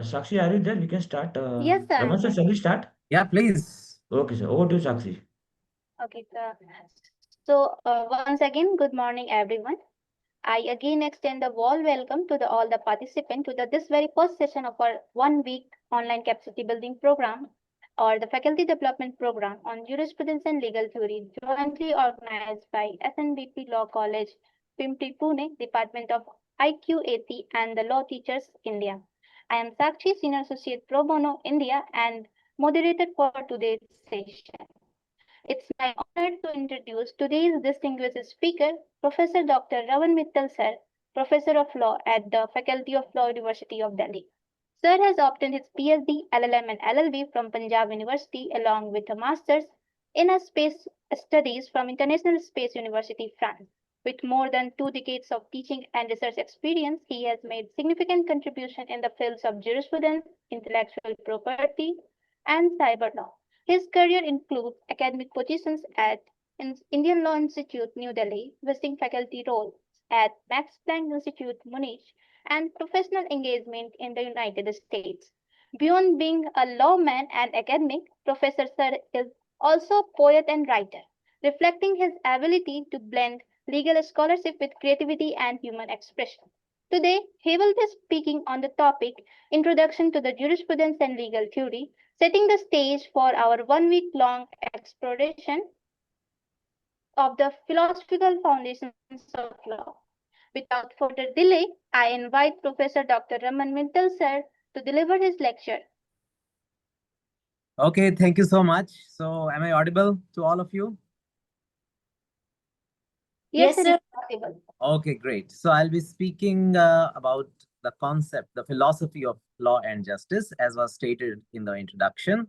Sakshi, are you there? We can start. Yes, sir. Raman sir, shall we start? Yeah, please. Okay, sir. Over to you, Sakshi. Okay, sir. So, once again, good morning, everyone. I again extend a warm welcome to all the participants to this very first session of our 1 week online capacity building program or the faculty development program on jurisprudence and legal theory, jointly organized by SNBP Law College, Pimpri, Pune, Department of IQAC, and the Law Teachers India. I am Sakshi, Senior Associate Pro Bono India, and moderator for today's session. It's my honor to introduce today's distinguished speaker, Professor Dr. Raman Mittal, sir, Professor of Law at the Faculty of Law, University of Delhi. Sir has obtained his PhD, LLM, and LLB from Punjab University, along with a master's in space studies from International Space University, France. With more than 2 decades of teaching and research experience, he has made significant contribution in the fields of jurisprudence, intellectual property, and cyber law. His career includes academic positions at Indian Law Institute, New Delhi, visiting faculty roles at Max Planck Institute, Munich, and professional engagement in the United States. Beyond being a lawman and academic, Professor Sir is also a poet and writer, reflecting his ability to blend legal scholarship with creativity and human expression. Today, he will be speaking on the topic Introduction to the Jurisprudence and Legal Theory, setting the stage for our 1 week long exploration of the philosophical foundations of law. Without further delay, I invite Professor Dr. Raman Mittal, sir, to deliver his lecture. Okay, thank you so much. So, am I audible to all of you? Yes, sir, possible. Okay, great. So, I'll be speaking about the concept, the philosophy of law and justice, as was stated in the introduction.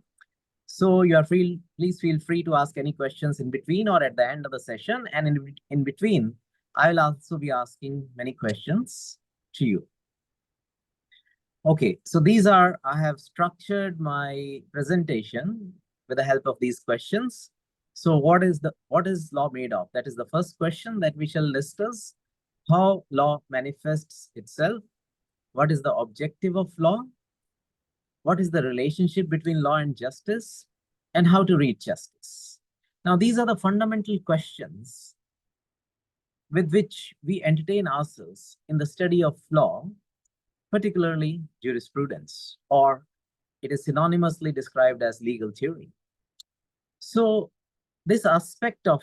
So, you are free. Please feel free to ask any questions in between or at the end of the session. And in between, I will also be asking many questions to you. Okay, so I have structured my presentation with the help of these questions. So what is law made of? That is the first question that we shall discuss. How law manifests itself? What is the objective of law? What is the relationship between law and justice? And how to read justice? Now, these are the fundamental questions with which we entertain ourselves in the study of law, particularly jurisprudence, or it is synonymously described as legal theory. So this aspect of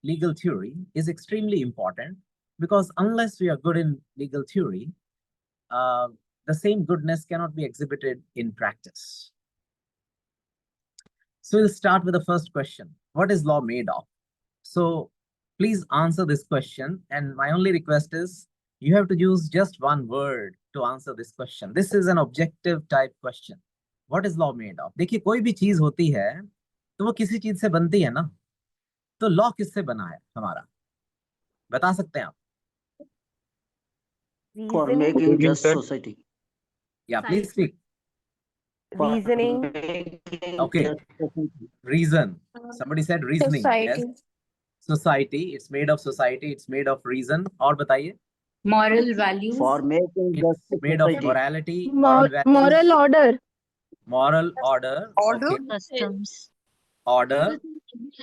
legal theory is extremely important because unless we are good in legal theory, the same goodness cannot be exhibited in practice. So we'll start with the first question. What is law made of? So please answer this question. And my only request is you have to use just one word to answer this question. This is an objective type question. What is law made of? देखिए कोई भी चीज होती है तो वो किसी चीज से बनती है ना. तो लॉ किससे बना है हमारा? बता सकते हैं आप? For making just society. Yeah, please speak. Reasoning. Okay. Reason. Somebody said reasoning. Society. Yes. Society. It's made of society. It's made of reason. और बताइए. Moral values. For making It's just made of society. morality. Moral order. Moral order. Order. Okay. Customs. Order.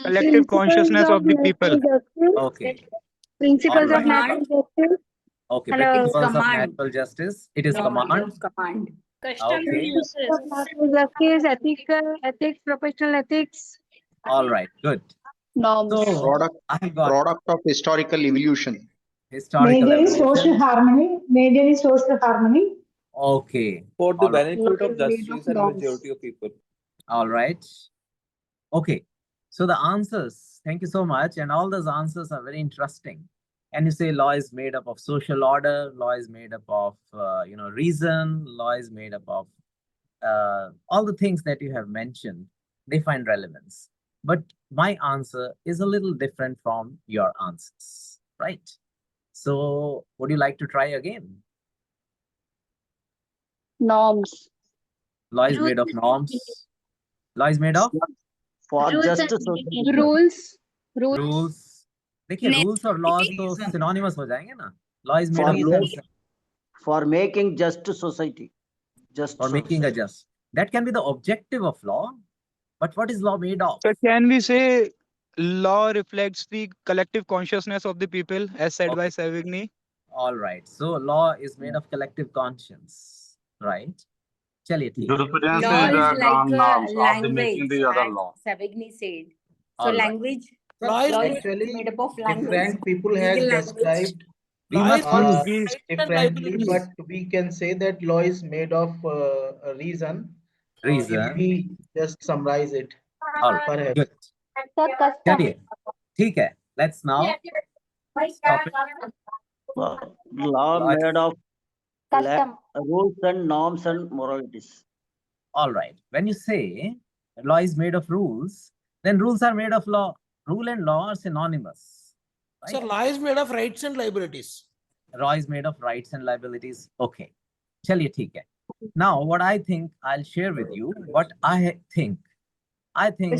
Collective consciousness of the people. Okay. Principles All of right. natural justice. Okay. Hello. Principles of Command. natural justice. It is command. Command. Okay. Natural justice, ethics, professional ethics. All right. Good. Norms. So I got Product of historical evolution. historical Maintaining social evolution. harmony. Maintaining social harmony. Okay. For the All right. benefit of Made of justice and norms. majority of people. All right. Okay. So the answers, thank you so much. And all those answers are very interesting. And you say law is made up of social order, law is made up of, reason, law is made up of all the things that you have mentioned, they find relevance. But my answer is a little different from your answers, right? So would you like to try again? Norms. Law is made of norms. Law is made of For Rules just and society. Rules. rules. देखिए rules और laws तो synonymous हो जाएंगे ना. Law is made of For making just society. Just or making a society. just. That can be the objective of law, but what is law made of? So can we say law reflects the collective consciousness of the people, as said by Okay, Savigny? all right. So law is made of collective conscience, right? Chaliye, theek hai. Jurisprudence Law is is the like ground a norms of the making language, the other as law. Savigny said. So All right. language, Law is law is actually made up of language, different people has legal language. described We law must is use Please. differently, but we can say that law is made of a reason. If reason. we just summarize it, All right, perhaps. good. Sir, custom. Chaliye, theek hai. Let's now stop it. Law Law is- made of Custom. rules and norms and moralities. All right. When you say law is made of rules, then rules are made of law. Rule and law are synonymous. So Right? law is made of rights and liabilities. Law is made of rights and liabilities. Okay. Chaliye, theek hai. Now, what I think I'll share with you, what I think. I think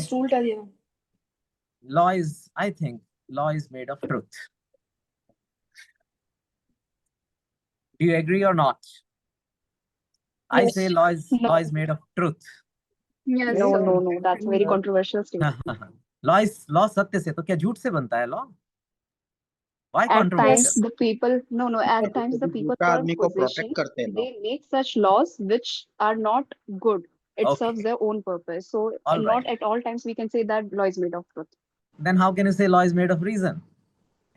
law is made of truth. Do you agree or not? I Yes. say law is No. made of truth. Yes, No, sir. no, no. That's very controversial statement. law सत्य से तो क्या झूठ से बनता है law? Why At times, controversial? the people, no, at times the people झूठा who are आदमी in को प्रोटेक्ट possession, करते हैं they make such laws which are not good. It serves Okay. their own purpose. So All not right. at all times we can say that law is made of truth. Then how can you say law is made of reason?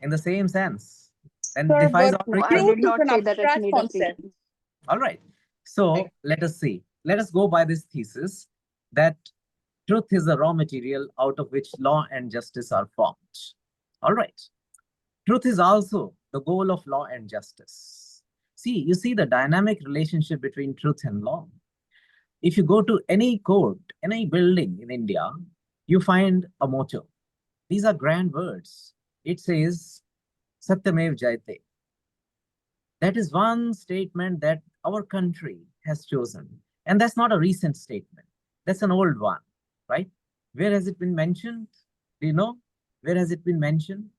In the same sense. Then Sir, defies but all No, I reason. did truth is not an say that it's abstract made of concept. reason. All right. So let us see. Let us go by this thesis that truth is the raw material out of which law and justice are formed. All right. Truth is also the goal of law and justice. See, you see the dynamic relationship between truth and law. If you go to any court, any building in India, you find a motto. These are grand words. It says, Satyamev Jayate. That is one statement that our country has chosen. And that's not a recent statement. That's an old one, right? Where has it been mentioned? Do you know? Where has it been mentioned?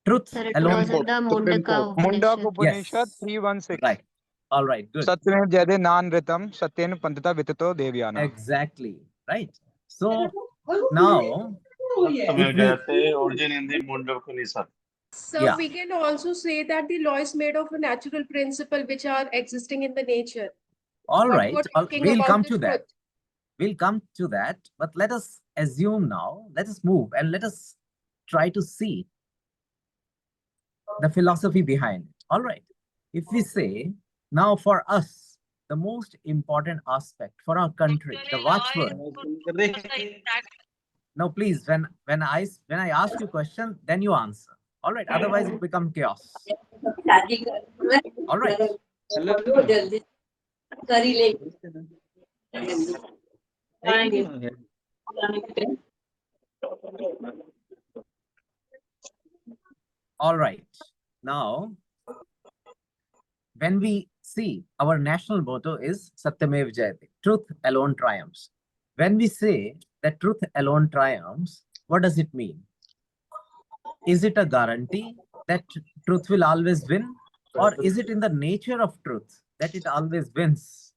Truth Sir, it alone. was in the Supreme Court. Mundak Yes. Upanishad 316. Right. All right. Good. Satyam jade nan ritam satyen pantata vitito devyana. Exactly. Right. So now, if we, Origin in the Munda Upanishad. So yeah. we can also say that the law is made of a natural principle which are existing in the nature. All But right. you're talking We'll about come the to that. truth. We'll come to that. But let us assume now, let us move and let us try to see the philosophy behind it. All right. If we say now for us, the most important aspect for our country, the watchword. No, please, when I ask you a question, then you answer. All right. Otherwise, it becomes chaos. All right. All right. Now, when we see our national motto is Satyamev Jayate, truth alone triumphs. When we say that truth alone triumphs, what does it mean? Is it a guarantee that truth will always win? Or is it in the nature of truth that it always wins?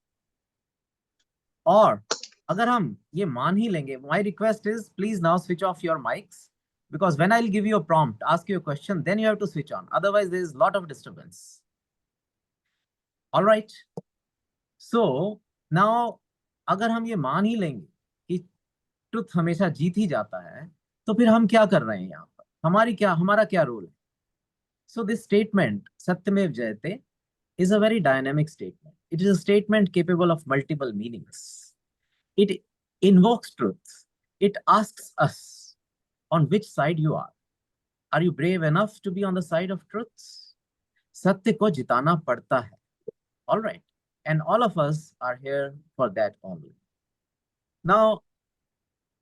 Or, agar hum ye maan hi lenge, my request is please now switch off your mics, because when I'll give you a prompt, ask you a question, then you have to switch on. Otherwise, there is a lot of disturbance. All right. So now, अगर हम ये मान ही लेंगे कि truth हमेशा जीत ही जाता है, तो फिर हम क्या कर रहे हैं यहाँ पर? हमारा क्या रोल है? So this statement, Satyamev Jayate, is a very dynamic statement. It is a statement capable of multiple meanings. It invokes truth. It asks us on which side you are. Are you brave enough to be on the side of truth? Satya ko jitana padta hai. All right. And all of us are here for that only. Now,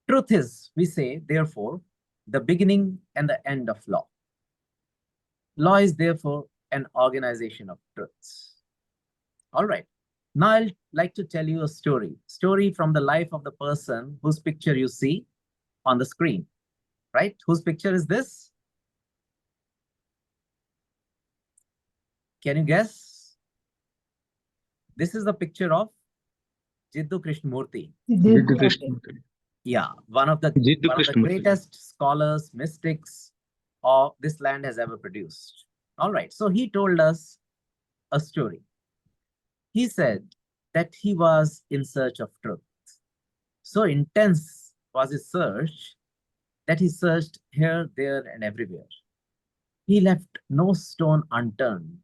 truth is, we say, therefore, the beginning and the end of law. Law is therefore an organization of truths. All right. Now I'll like to tell you a story from the life of the person whose picture you see on the screen, right? Whose picture is this? Can you guess? This is the picture of Jiddu Krishnamurti. Jiddu Krishnamurti. Yeah, one of the Jiddu Krishnamurti. greatest scholars, mystics of this land has ever produced. All right, so he told us a story. He said that he was in search of truth. So intense was his search that he searched here, there, and everywhere. He left no stone unturned.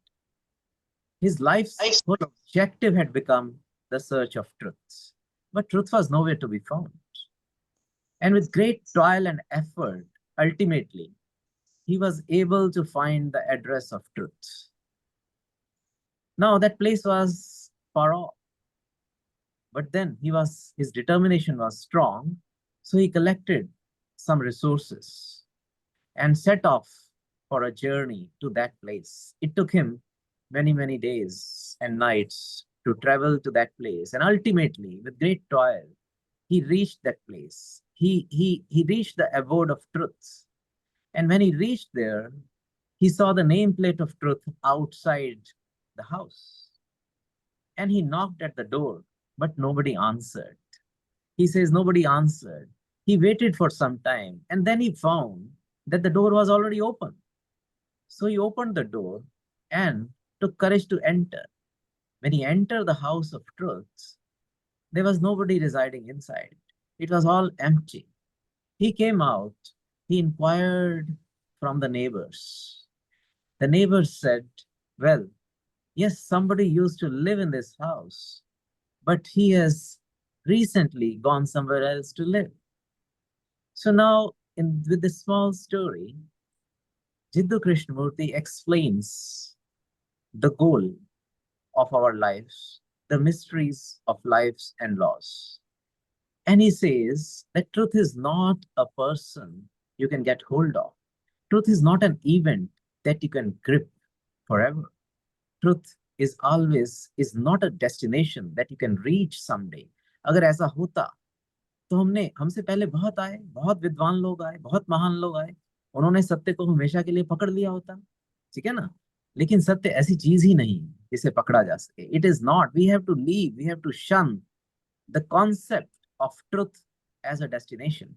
His life's whole objective had become the search of truth. But truth was nowhere to be found. And with great toil and effort, ultimately, he was able to find the address of truth. Now, that place was far off. But then his determination was strong. So he collected some resources and set off for a journey to that place. It took him many, many days and nights to travel to that place. And ultimately, with great toil, he reached that place. He reached the abode of truth. And when he reached there, he saw the nameplate of truth outside the house. And he knocked at the door, but nobody answered. He says nobody answered. He waited for some time, and then he found that the door was already open. So he opened the door and took courage to enter. When he entered the house of truth, there was nobody residing inside. It was all empty. He came out. He inquired from the neighbors. The neighbors said, well, yes, somebody used to live in this house, but he has recently gone somewhere else to live. So now, with this small story, Jiddu Krishnamurti explains the goal of our lives, the mysteries of lives and laws. And he says that truth is not a person you can get hold of. Truth is not an event that you can grip forever. Truth is not a destination that you can reach someday. अगर ऐसा होता तो हमसे पहले बहुत आए, बहुत विद्वान लोग आए, बहुत महान लोग आए, उन्होंने सत्य को हमेशा के लिए पकड़ लिया होता, ठीक है ना? लेकिन सत्य ऐसी चीज ही नहीं जिसे पकड़ा जा सके. It is not. We have to leave. We have to shun the concept of truth as a destination.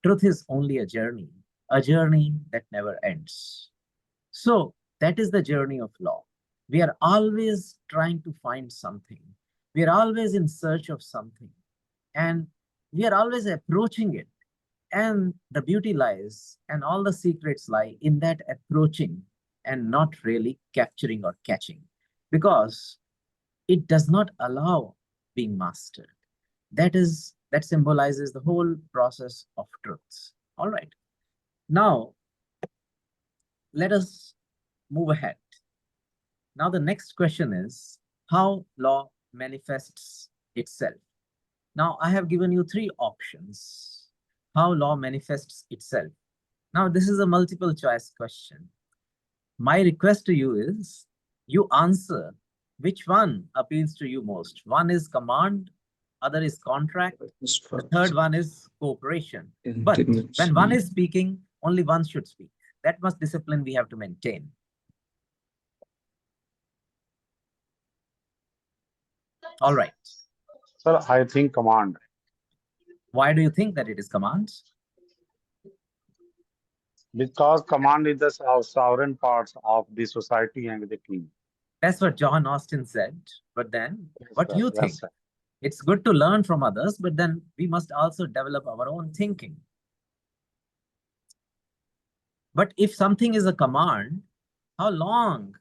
Truth is only a journey that never ends. So that is the journey of law. We are always trying to find something. We are always in search of something. And we are always approaching it. And the beauty lies, and all the secrets lie in that approaching and not really capturing or catching, because it does not allow being mastered. That symbolizes the whole process of truth. All right. Now, let us move ahead. Now, the next question is how law manifests itself. Now, I have given you three options. How law manifests itself. Now, this is a multiple choice question. My request to you is you answer which one appeals to you most. One is command, other is contract, the third one is cooperation. But when one is speaking, only one should speak. That much discipline we have to maintain. All right. Sir, I think command. Why do you think that it is command? Because command is the sovereign parts of the society and the king. That's what John Austin said. But then, what do you Yes, think? sir. It's good to learn from others, but then we must also develop our own thinking. But if something is a command, how long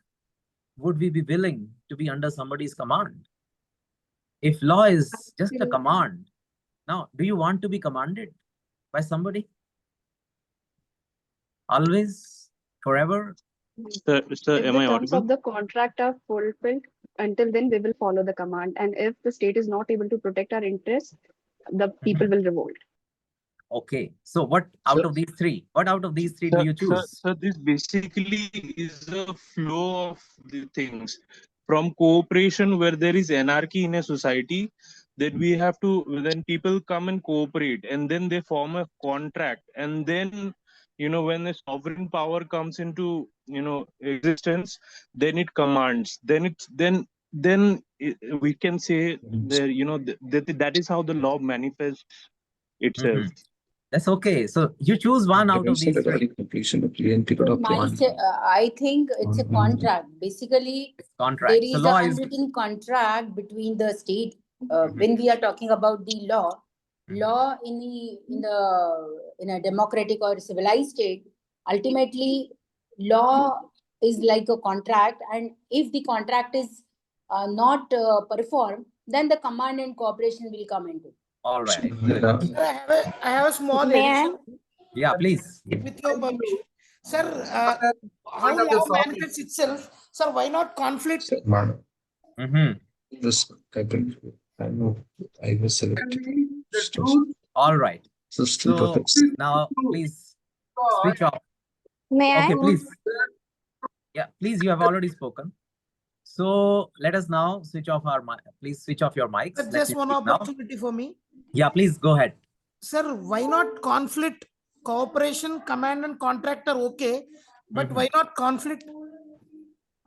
would we be willing to be under somebody's command? If law is just a command, now, do you want to be commanded by somebody? Always? Forever? If the terms of the contract are fulfilled, until then we will follow the command. And if the state is not able to protect our interests, the people will revolt. Okay. So what out of these three? What out of these three do you choose? So this basically is a flow of the things. From cooperation, where there is anarchy in a society, then we have to, then people come and cooperate, and then they form a contract, and then when the sovereign power comes into existence, then it commands. Then we can say there, that is how the law manifests itself. That's okay. So you choose one out of these three. I think it's a contract. Basically, Contract. there So is law an is unwritten contract between the state. When we are talking about the law in a democratic or civilized state, ultimately law is like a contract, and if the contract is not performed, then the command and cooperation will come into. all right. I have a small May I? addition Yeah, please. with your permission. Sir, how law manifests itself? Sir, why not conflict? This happened. I know I was selected. All right. System So protects. now please switch off. May I? Okay, please. Yeah, please, you have already spoken. So let us now switch off our mic. Please switch off your mics. Sir, Let just me one speak now. opportunity for me. Yeah, please go ahead. Sir, why not conflict? Cooperation, command and contract are okay, but why not conflict?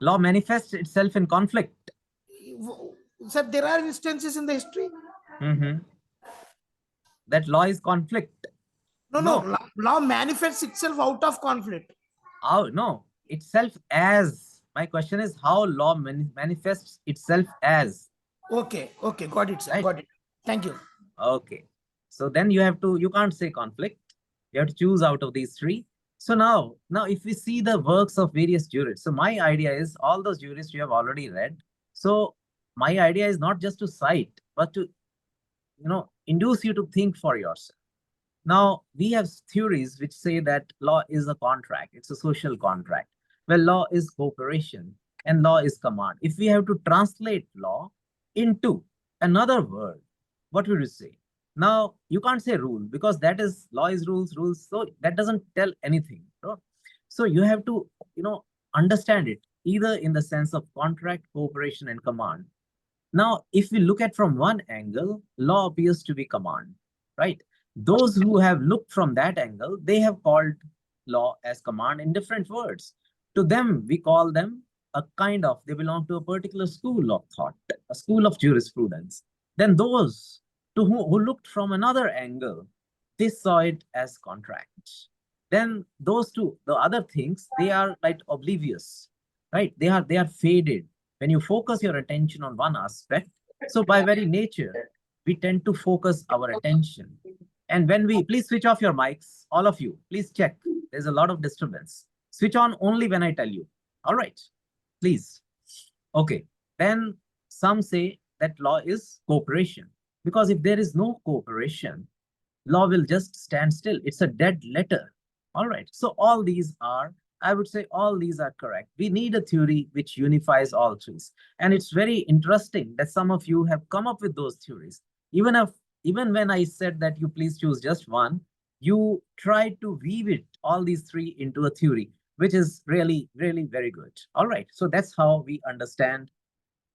Law manifests itself in conflict. Sir, there are instances in the history. That law is conflict. No. Law manifests itself out of conflict. Oh, no. Itself as. My question is how law manifests itself as. Okay. Got it, sir. Right. Got it. Thank you. Okay. So then you can't say conflict. You have to choose out of these three. So now if we see the works of various jurists, so my idea is all those jurists you have already read. So my idea is not just to cite, but to, induce you to think for yourself. Now, we have theories which say that law is a contract. It's a social contract. Well, law is cooperation and law is command. If we have to translate law into another word, what would you say? Now, you can't say rule because that is law is rules. So that doesn't tell anything. So you have to, understand it either in the sense of contract, cooperation, and command. Now, if we look at from one angle, law appears to be command, right? Those who have looked from that angle, they have called law as command in different words. To them, we call them they belong to a particular school of thought, a school of jurisprudence. Then those who looked from another angle, they saw it as contract. Then those two, the other things, they are like oblivious, right? They are faded. When you focus your attention on one aspect, so by very nature, we tend to focus our attention. And when please switch off your mics, all of you, please check. There's a lot of disturbance. Switch on only when I tell you. All right, please. Okay, then some say that law is cooperation. Because if there is no cooperation, law will just stand still. It's a dead letter. All right, so all these are, I would say all these are correct. We need a theory which unifies all trees. And it's very interesting that some of you have come up with those theories. Even when I said that you please choose just one, you tried to weave all these three into a theory, which is really, really very good. All right, so that's how we understand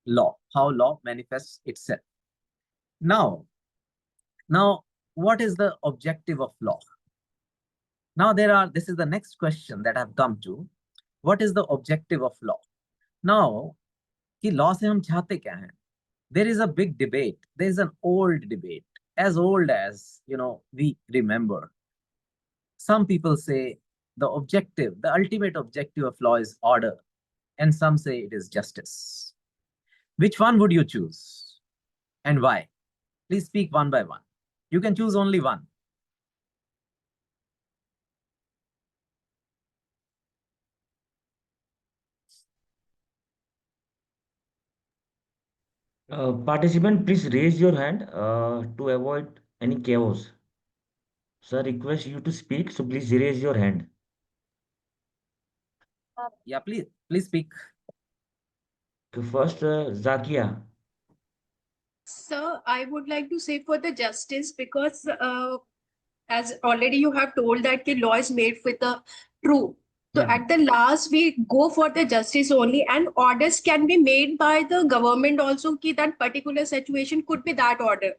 law, how law manifests itself. Now, what is the objective of law? Now this is the next question that I've come to. What is the objective of law? Now, कि law से हम चाहते क्या हैं? There is a big debate. There is an old debate, as old as, we remember. Some people say the ultimate objective of law is order, and some say it is justice. Which one would you choose and why? Please speak one by one. You can choose only one. Participant, please raise your hand to avoid any chaos. Sir, request you to speak, so please raise your hand. Yeah, please speak. First, Zakia. Sir, I would like to say for the justice, because as already you have told that the law is made with the true. So at the last, we go for the justice only, and orders can be made by the government also ki that particular situation could be that order.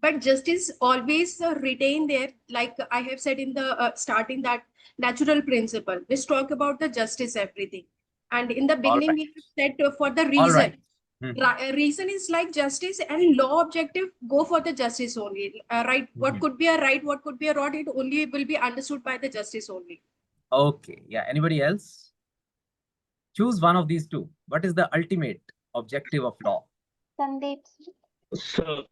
But justice always retain there, like I have said in the starting, that natural principle. Let's talk about the justice, everything. And in the beginning, we have said for the reason. Reason is like justice, and law objective go for the justice only. Right? What could be a right, what could be a wrong, it only will be understood by the justice only. Okay. Yeah. Anybody else? Choose one of these two. What is the ultimate objective of law? Sandeep. So,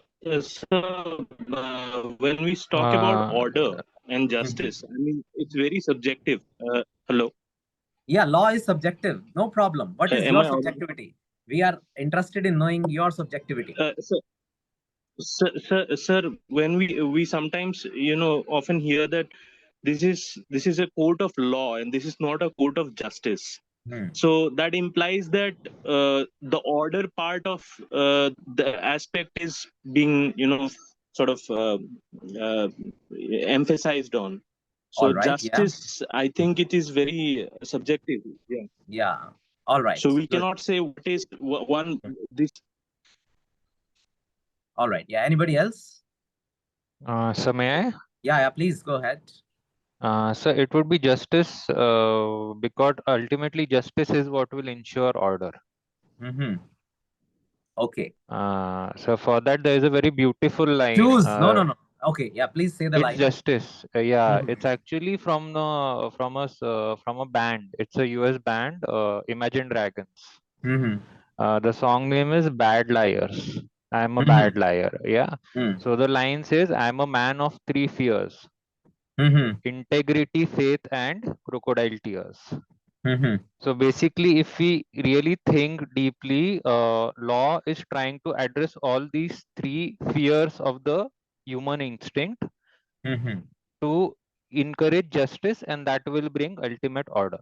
when we talk about order and justice, I mean, it's very subjective. Hello. Yeah, law is subjective. No problem. What is Am your I audible? subjectivity? We are interested in knowing your subjectivity. Sir, when we sometimes often hear that this is a court of law and this is not a court of justice. So that implies that the order part of the aspect is being sort of emphasized on. So All right. Yeah. justice, I think it is very subjective. Yeah. Yeah. All right. So we Good. cannot say what is one this. All right. Yeah. Anybody else? So may I? Yeah. Please go ahead. So it would be justice because ultimately justice is what will ensure order. Okay. So for that there is a very beautiful line. Choose. No. Okay. Yeah. Please say the It's line. justice. Yeah. It's actually from a band. It's a US band, Imagine Dragons. The song name is Bad Liars. I'm a bad liar. Yeah. So the line says, I'm a man of three fears. Integrity, faith, and crocodile tears. So basically, if we really think deeply, law is trying to address all these three fears of the human instinct to encourage justice, and that will bring ultimate order.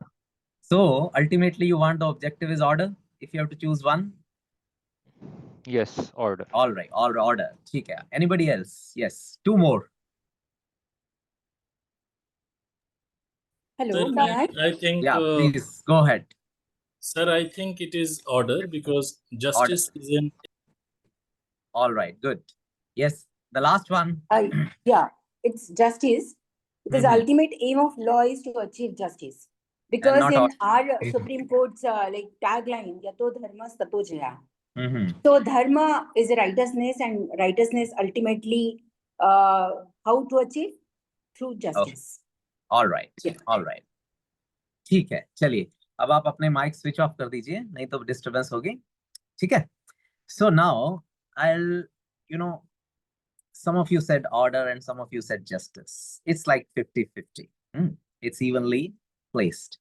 So ultimately, you want the objective is order. If you have to choose one. Yes, order. All right. Order. Okay. Anybody else? Yes. Two more. Hello, Sir, may I? I think. Yeah. Please go ahead. Sir, I think it is order because justice isn't. All right. Good. Yes. The last one. Yeah, it's justice because ultimate aim of law is to achieve justice. Because in our Supreme Court's like tagline, Yato Dharma Tato Jaya. So dharma is righteousness, and righteousness ultimately how to achieve? Through justice. All right. All right. ठीक है, चलिए अब आप अपने mic switch off कर दीजिए, नहीं तो डिस्टरबेंस होगी. ठीक है. So now I'll, some of you said order and some of you said justice. It's like 50-50. It's evenly placed.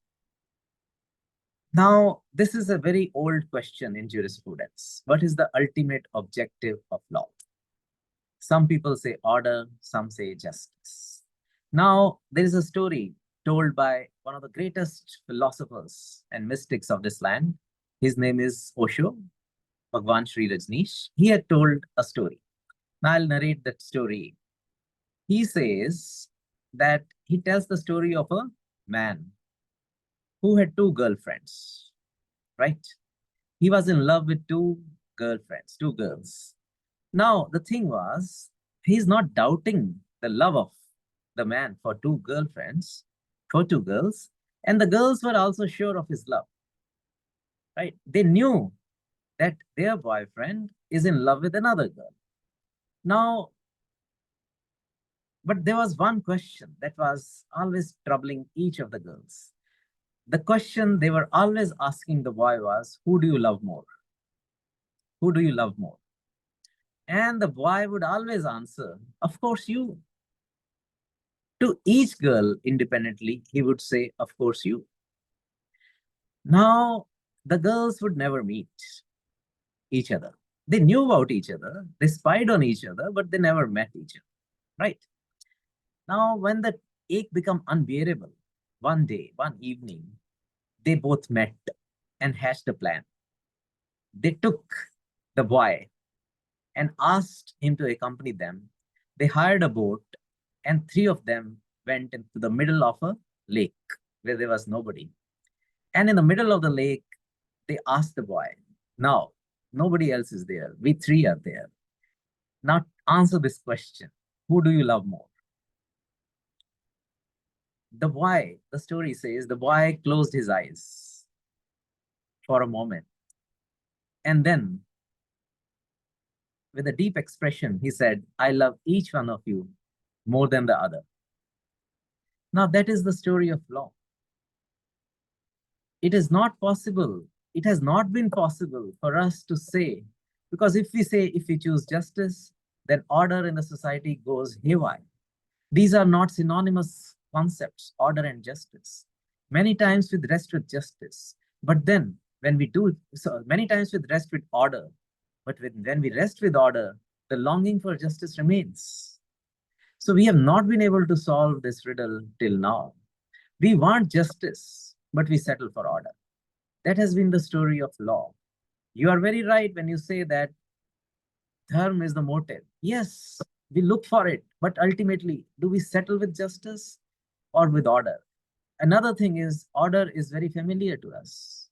Now, this is a very old question in jurisprudence. What is the ultimate objective of law? Some people say order, some say justice. Now, there is a story told by one of the greatest philosophers and mystics of this land. His name is Osho, Bhagwan Sri Rajneesh. He had told a story. Now, I'll narrate that story. He says that he tells the story of a man who had two girlfriends, right? He was in love with two girlfriends, two girls. Now, the thing was, he's not doubting the love of the man for two girlfriends, for two girls, and the girls were also sure of his love, right? They knew that their boyfriend is in love with another girl. Now, but there was one question that was always troubling each of the girls. The question they were always asking the boy was, who do you love more? Who do you love more? And the boy would always answer, of course, you. To each girl independently, he would say, of course, you. Now, the girls would never meet each other. They knew about each other, they spied on each other, but they never met each other, right? Now, when the ache became unbearable, one day, one evening, they both met and hatched a plan. They took the boy and asked him to accompany them. They hired a boat, and three of them went into the middle of a lake where there was nobody. And in the middle of the lake, they asked the boy, now, nobody else is there. We three are there. Now, answer this question. Who do you love more? The boy, the story says, the boy closed his eyes for a moment. And then with a deep expression, he said, I love each one of you more than the other. Now, that is the story of law. It is not possible. It has not been possible for us to say, because if we choose justice, then order in the society goes haywire. These are not synonymous concepts, order and justice. Many times we rest with justice, but then when we do, so many times we rest with order, but when we rest with order, the longing for justice remains. So we have not been able to solve this riddle till now. We want justice, but we settle for order. That has been the story of law. You are very right when you say that dharma is the motive. Yes, we look for it, but ultimately, do we settle with justice or with order? Another thing is, order is very familiar to us.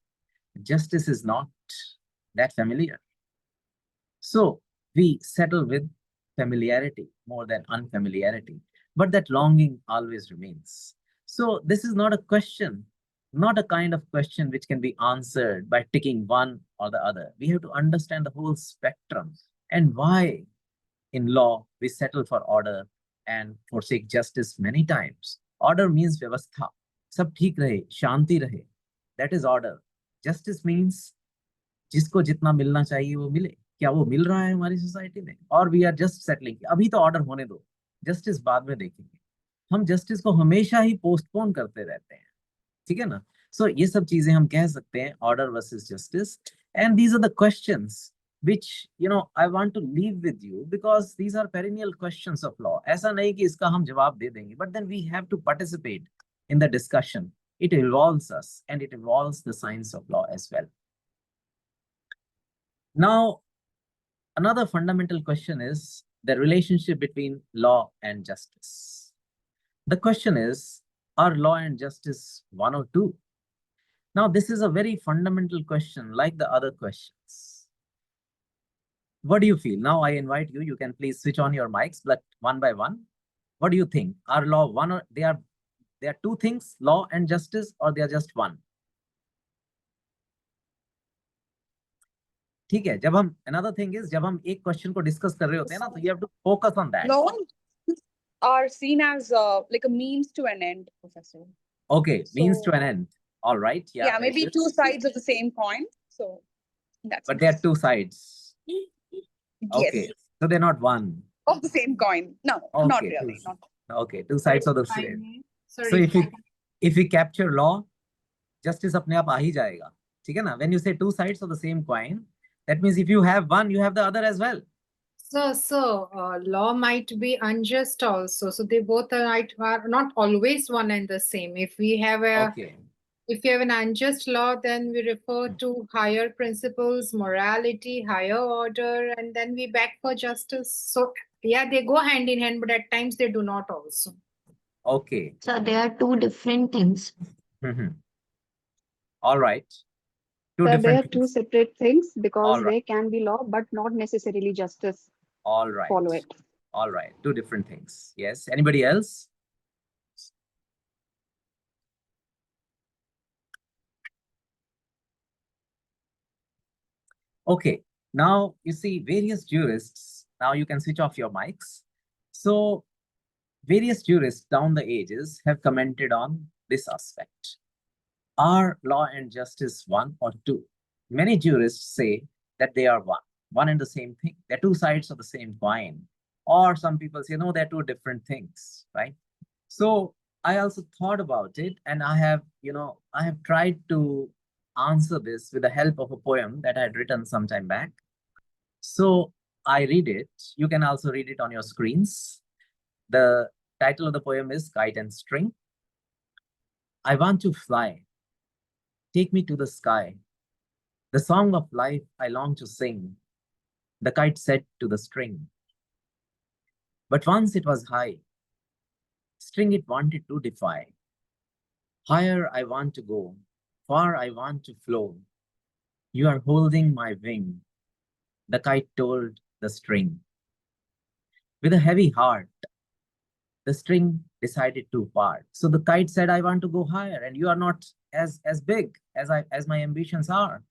Justice is not that familiar. So we settle with familiarity more than unfamiliarity, but that longing always remains. So this is not a question, not a kind of question which can be answered by ticking one or the other. We have to understand the whole spectrum and why in law we settle for order and forsake justice many times. Order means vyavastha. Sab theek rahe, shanti rahe. That is order. Justice means जिसको जितना मिलना चाहिए वो मिले. क्या वो मिल रहा है हमारी सोसाइटी में? और वी आर जस्ट सेटलिंग, अभी तो ऑर्डर होने दो, जस्टिस बाद में देखेंगे. हम जस्टिस को हमेशा ही पोस्टपोन करते रहते हैं, ठीक है ना? सो ये सब चीजें हम कह सकते हैं, order versus justice. And these are the questions which I want to leave with you, because these are perennial questions of law. ऐसा नहीं कि इसका हम जवाब दे देंगे, but then we have to participate in the discussion. It involves us and it involves the science of law as well. Now, another fundamental question is the relationship between law and justice. The question is, are law and justice one or two? Now, this is a very fundamental question, like the other questions. What do you feel? Now, I invite you, you can please switch on your mics, but one by one. What do you think? Are law one or they are two things, law and justice, or they are just one? ठीक है, जब हम another thing is, जब हम एक question को discuss कर रहे होते हैं ना, तो you have to focus on that. Law are seen as like a means to an end, Professor. Okay, means to an end. All right. Yeah, maybe two sides of the same coin. So that's. But there are two sides. Yes. Okay, so they're not one. Of the same coin. No, Okay, not really. Not. Okay, two sides of the same. Sorry. So if we capture law, justice अपने आप आ ही जाएगा, ठीक है ना? When you say two sides of the same coin, that means if you have one, you have the other as well. So law might be unjust also. So they both are not always one and the same. If we have if you have an unjust law, then we refer to higher principles, morality, higher order, and then we back for justice. So yeah, they go hand in hand, but at times they do not also. Okay. So they are two different things. All right. So they are two separate things, because right. they can be law, but not necessarily justice. All right. Follow it. All right. Two different things. Yes. Anybody else? Okay. Now you see various jurists. Now you can switch off your mics. So various jurists down the ages have commented on this aspect. Are law and justice one or two? Many jurists say that they are one and the same thing. They're two sides of the same coin. Or some people say, no, they're two different things, right? So I also thought about it, and I have tried to answer this with the help of a poem that I had written some time back. So I read it. You can also read it on your screens. The title of the poem is Kite and String. I want to fly. Take me to the sky. The song of life I long to sing. The kite said to the string. But once it was high, string it wanted to defy. Higher I want to go, far I want to flow. You are holding my wing, the kite told the string. With a heavy heart, the string decided to part. So the kite said, I want to go higher, and you are not as big as my ambitions are.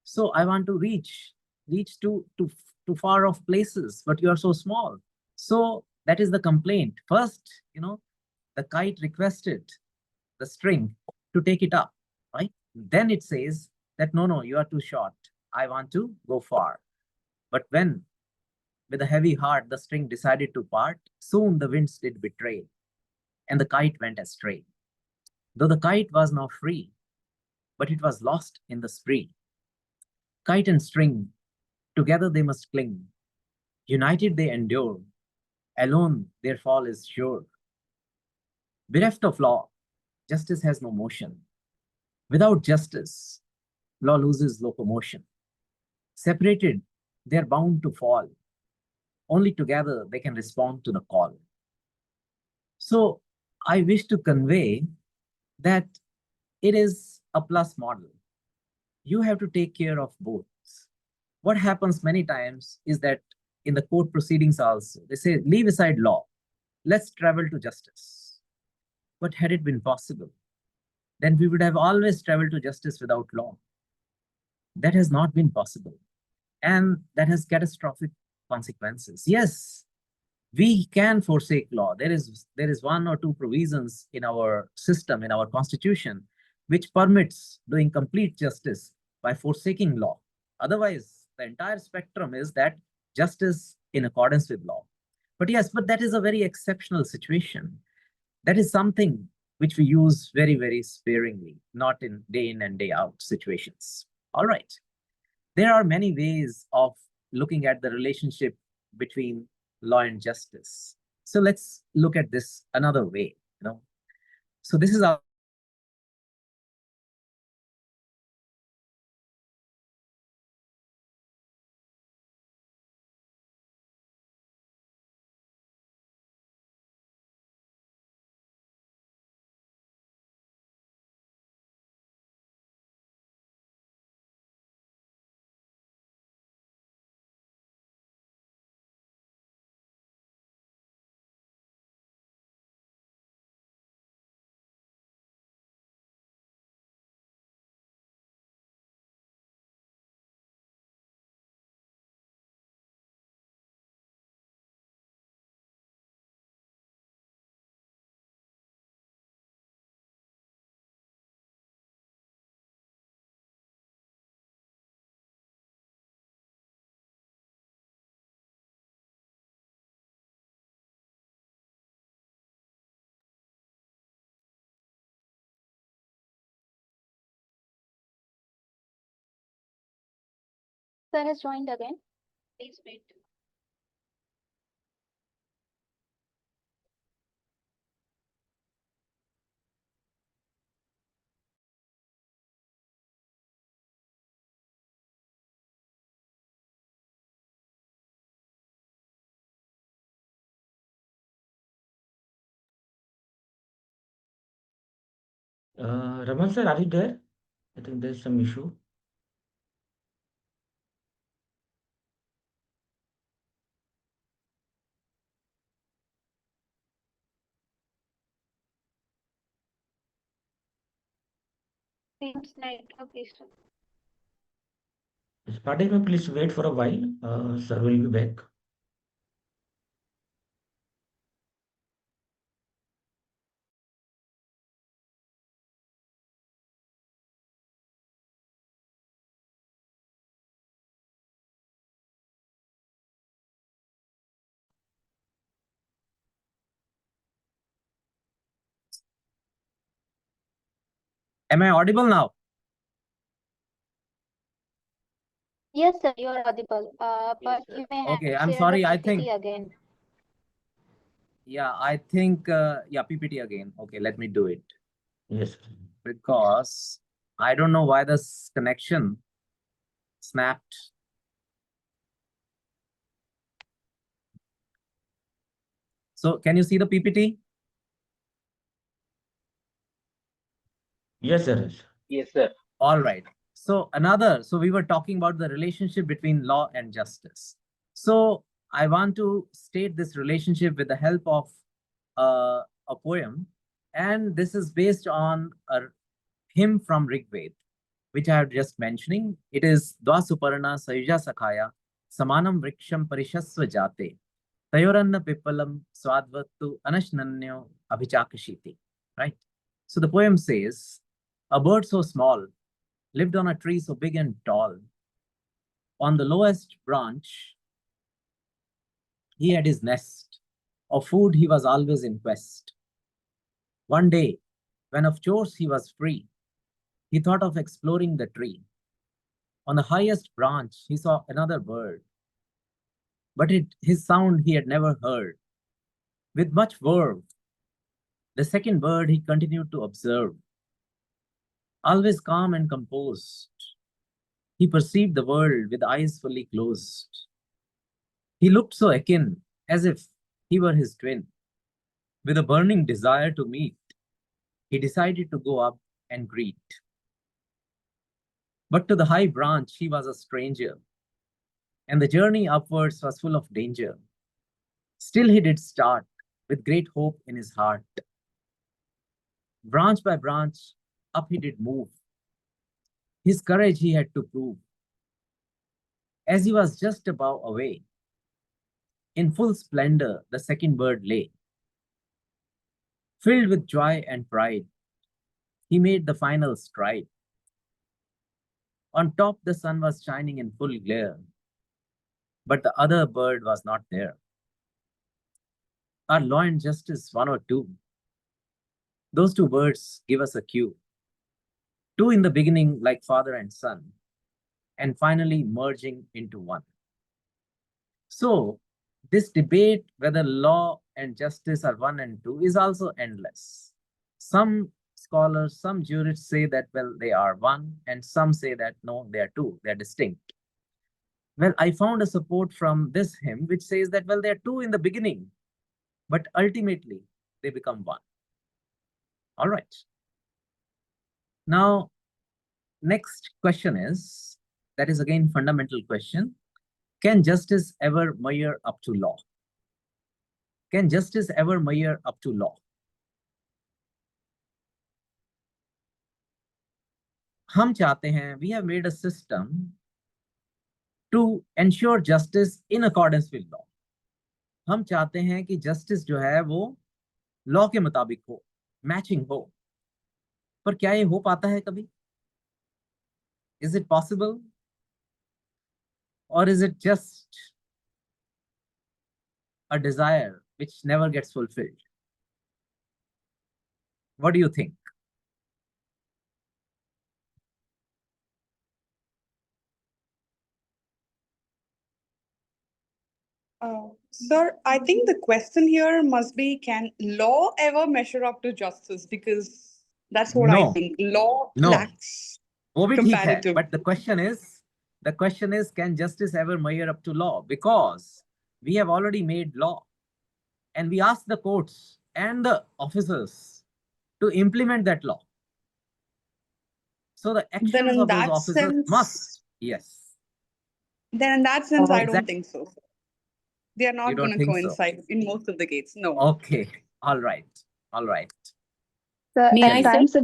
So I want to reach to to far off places, but you are so small. So that is the complaint. First, the kite requested the string to take it up, right? Then it says that, no, you are too short. I want to go far. But when, with a heavy heart, the string decided to part, soon the winds did betray, and the kite went astray. Though the kite was now free, but it was lost in the spree. Kite and string, together they must cling. United they endure, alone their fall is sure. Bereft of law, justice has no motion. Without justice, law loses locomotion. Separated, they are bound to fall. Only together they can respond to the call. So I wish to convey that it is a plus model. You have to take care of both. What happens many times is that in the court proceedings also, they say, leave aside law, let's travel to justice. But had it been possible, then we would have always traveled to justice without law. That has not been possible. And that has catastrophic consequences. Yes, we can forsake law. There is one or two provisions in our system, in our constitution, which permits doing complete justice by forsaking law. Otherwise, the entire spectrum is that justice in accordance with law. But yes, but that is a very exceptional situation. That is something which we use very, very sparingly, not in and day out situations. All right. There are many ways of looking at the relationship between law and justice. So let's look at this another way. So this is our Sir has joined again. Please wait. Raman sir, are you there? I think there's some issue. Seems network issue. Pardon, please wait for a while. Sir will be back. Am I audible now? Yes, sir, you are audible. But you may have Okay, I'm share sorry. the I PPT think, again. yeah, I think, yeah, PPT again. Okay, let me do it. Yes. Because I don't know why this connection snapped. So can you see the PPT? Yes, sir. Yes, sir. All right. So we were talking about the relationship between law and justice. So I want to state this relationship with the help of a poem. And this is based on a hymn from Rig Veda, which I have just mentioning. It is Dwa Suparna Sayuja Sakhaya samanam vriksham parishasva jate, tayoranna pippalam swadvattu anashnanyo abhichakashiti. Right? So the poem says, a bird so small lived on a tree so big and tall. On the lowest branch, he had his nest. Of food he was always in quest. One day, when of chores he was free, he thought of exploring the tree. On the highest branch, he saw another bird, but his sound he had never heard. With much verve, the second bird he continued to observe. Always calm and composed, he perceived the world with eyes fully closed. He looked so akin, as if he were his twin. With a burning desire to meet, he decided to go up and greet. But to the high branch he was a stranger, and the journey upwards was full of danger. Still he did start, with great hope in his heart. Branch by branch, up he did move. His courage he had to prove. As he was just above away, in full splendor the second bird lay. Filled with joy and pride, he made the final stride. On top the sun was shining in full glare, but the other bird was not there. Are law and justice one or two? Those two words give us a cue. Two in the beginning like father and son, and finally merging into one. So this debate whether law and justice are one and two is also endless. Some scholars, some jurists say that, well, they are one, and some say that, no, they are two, they are distinct. Well, I found a support from this hymn, which says that, well, they are two in the beginning, but ultimately they become one. All right. Now, next question is, that is again fundamental question. Can justice ever measure up to law? Can justice ever measure up to law? हम चाहते हैं, we have made a system to ensure justice in accordance with law. हम चाहते हैं कि justice जो है वो law के मुताबिक हो, matching हो. पर क्या ये हो पाता है कभी? Is it possible? Or is it just a desire which never gets fulfilled? What do you think? Sir, I think the question here must be, can law ever measure up to justice? Because that's what I think. Law lacks वो भी ठीक है, comparative. but the question is, can justice ever measure up to law? Because we have already made law, and we ask the courts and the officers to implement that law. So the actions of those officers must, yes. Then in that sense, I don't Exactly. think so. They are not You don't going to think so? coincide in most of the cases. No. Okay. All right. All right. So May at I say? times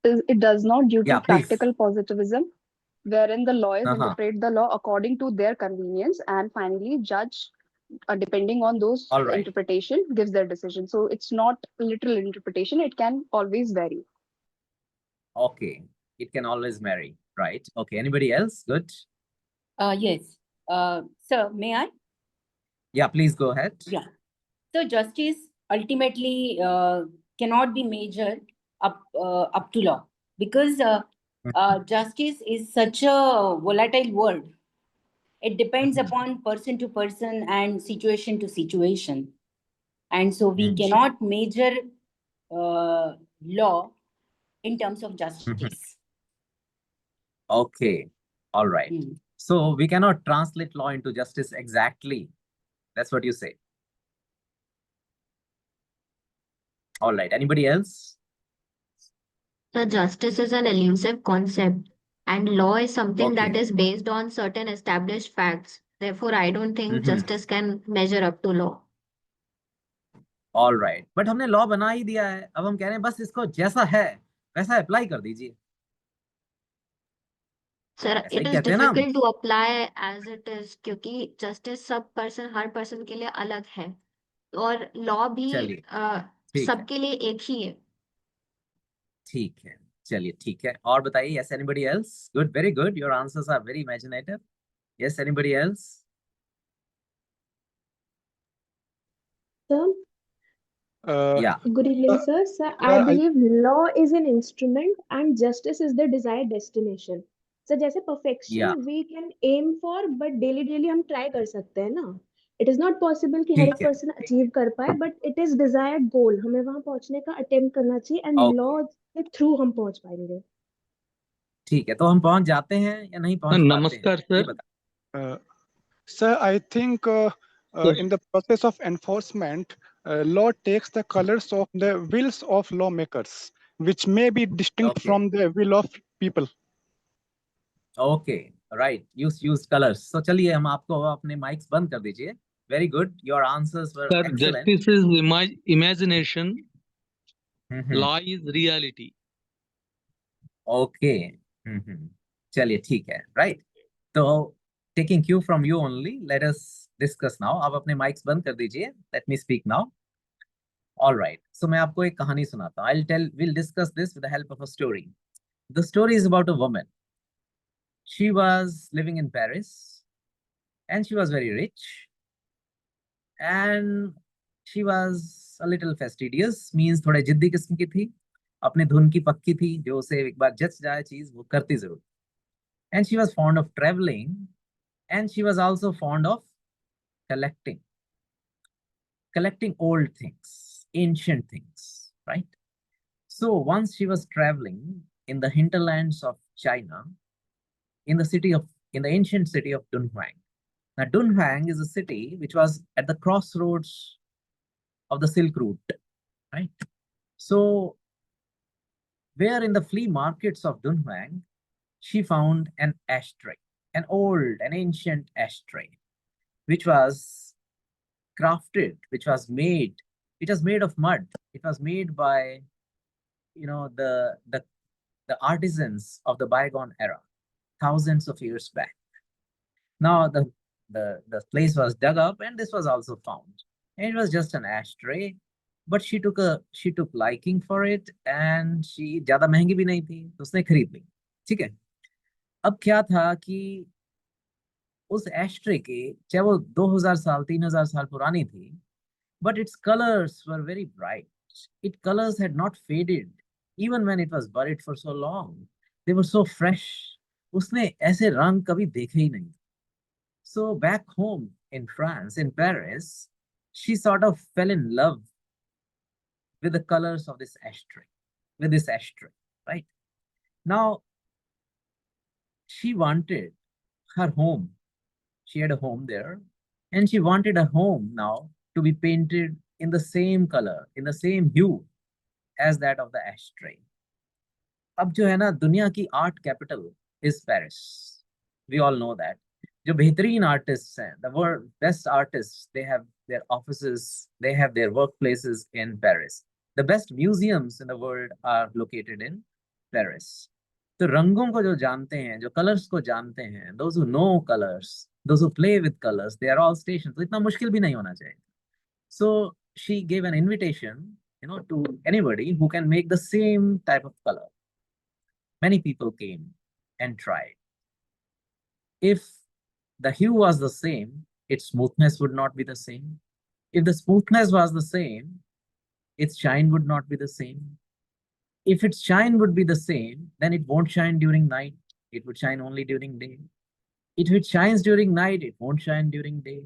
it does not due to Yeah, please. practical positivism, wherein the lawyers interpret the law according to their convenience, and finally judge, depending on those All right. interpretation, gives their decision. So it's not literal interpretation. It can always vary. Okay. It can always vary, right? Okay. Anybody else? Good. Yes. Sir, may I? Yeah, please go ahead. Yeah. So justice ultimately cannot be measured up to law, because justice is such a volatile word. It depends upon person to person and situation to situation. And so we cannot measure law in terms of justice. Okay. All right. So we cannot translate law into justice exactly. That's what you say. All right. Anybody else? The justice is an elusive concept, and law is something that is based on certain established facts. Therefore, I don't think justice can measure up to law. All right. But हमने law बना ही दिया है. अब हम कह रहे हैं बस इसको जैसा है वैसा अप्लाई कर दीजिए. सर ऐसा इट ही इज कहते हैं ना हम। Difficult to apply as it is, क्योंकि जस्टिस सब पर्सन हर पर्सन के लिए अलग है और लॉ भी चलिए ठीक है, सबके लिए एक ही है। ठीक है, चलिए ठीक है। और बताइए, yes anybody else? Good, very good, your answers are very imaginative. Yes anybody else? Sir, या good evening, sir. Sir, I believe law is an instrument and justice is the desired destination. So, जैसे perfection या we can aim for, but daily हम try कर सकते हैं ना. It is not possible कि हर एक ठीक है, person achieve कर पाए, but it is desired goal. हमें वहां पहुंचने का attempt करना चाहिए and law ओके, के through हम पहुंच पाएंगे. ठीक है। तो हम पहुंच जाते हैं या नहीं पहुंच पाते हैं, नमस्कार ये सर। बता। Sir, I think Yes. in the process of enforcement, law takes the colors of the wills of lawmakers, which may be distinct okay, from the will of people. Okay, right, use colours. तो चलिए, हम आपको अपने mics बंद कर दीजिए। Very good, your answers were Sir, excellent. justice is imagination, law is reality. Okay, चलिए ठीक है, राइट। तो taking cue from you only, let us discuss now. आप अपने माइक्स बंद कर दीजिए, let me speak now. Alright, so मैं आपको एक कहानी सुनाता हूँ। Will discuss this with the help of a story. The story is about a woman. She was living in Paris and she was very rich and she was a little fastidious, means थोड़े जिद्दी किस्म की थी, अपने धुन की पक्की थी, जो उसे एक बार जच जाए चीज वो करती जरूर। And she was fond of traveling and she was also fond of collecting old things, ancient things, right? So once she was traveling in the hinterlands of China, in the ancient city of Dunhuang. Now Dunhuang is a city which was at the crossroads of the Silk Route, right? So where in the flea markets of Dunhuang, she found an ashtray, an ancient ashtray, which was crafted, it was made of mud. It was made by, the artisans of the bygone era, thousands of years back. Now the place was dug up and this was also found. And it was just an ashtray, but she took liking for it and she ज़्यादा महंगी भी नहीं थी, तो उसने खरीद ली। ठीक है। अब क्या था कि उस एस्ट्रे के, चाहे वो 2000 साल 3000 साल पुरानी थी, but its colors were very bright. Its colors had not faded even when it was buried for so long. They were so fresh. उसने ऐसे रंग कभी देखे ही नहीं। So back home in France, in Paris, she sort of fell in love with the colors of this ashtray, right? Now, she wanted her home. She had a home there, and she wanted a home now to be painted in the same color, in the same hue as that of the ashtray. अब जो है ना, दुनिया की art capital is Paris, we all know that. जो बेहतरीन artists हैं, the world best artists, they have their offices, they have their work places in Paris. The best museums in the world are located in Paris. तो रंगों को जो जानते हैं, जो कलर्स को जानते हैं, those who know colours, those who play with colours, they are all station. तो इतना मुश्किल भी नहीं होना चाहिए। So she gave an invitation, to anybody who can make the same type of color. Many people came and tried. If the hue was the same, its smoothness would not be the same. If the smoothness was the same, its shine would not be the same. If its shine would be the same, then it won't shine during night. It would shine only during day. If it shines during night, it won't shine during day.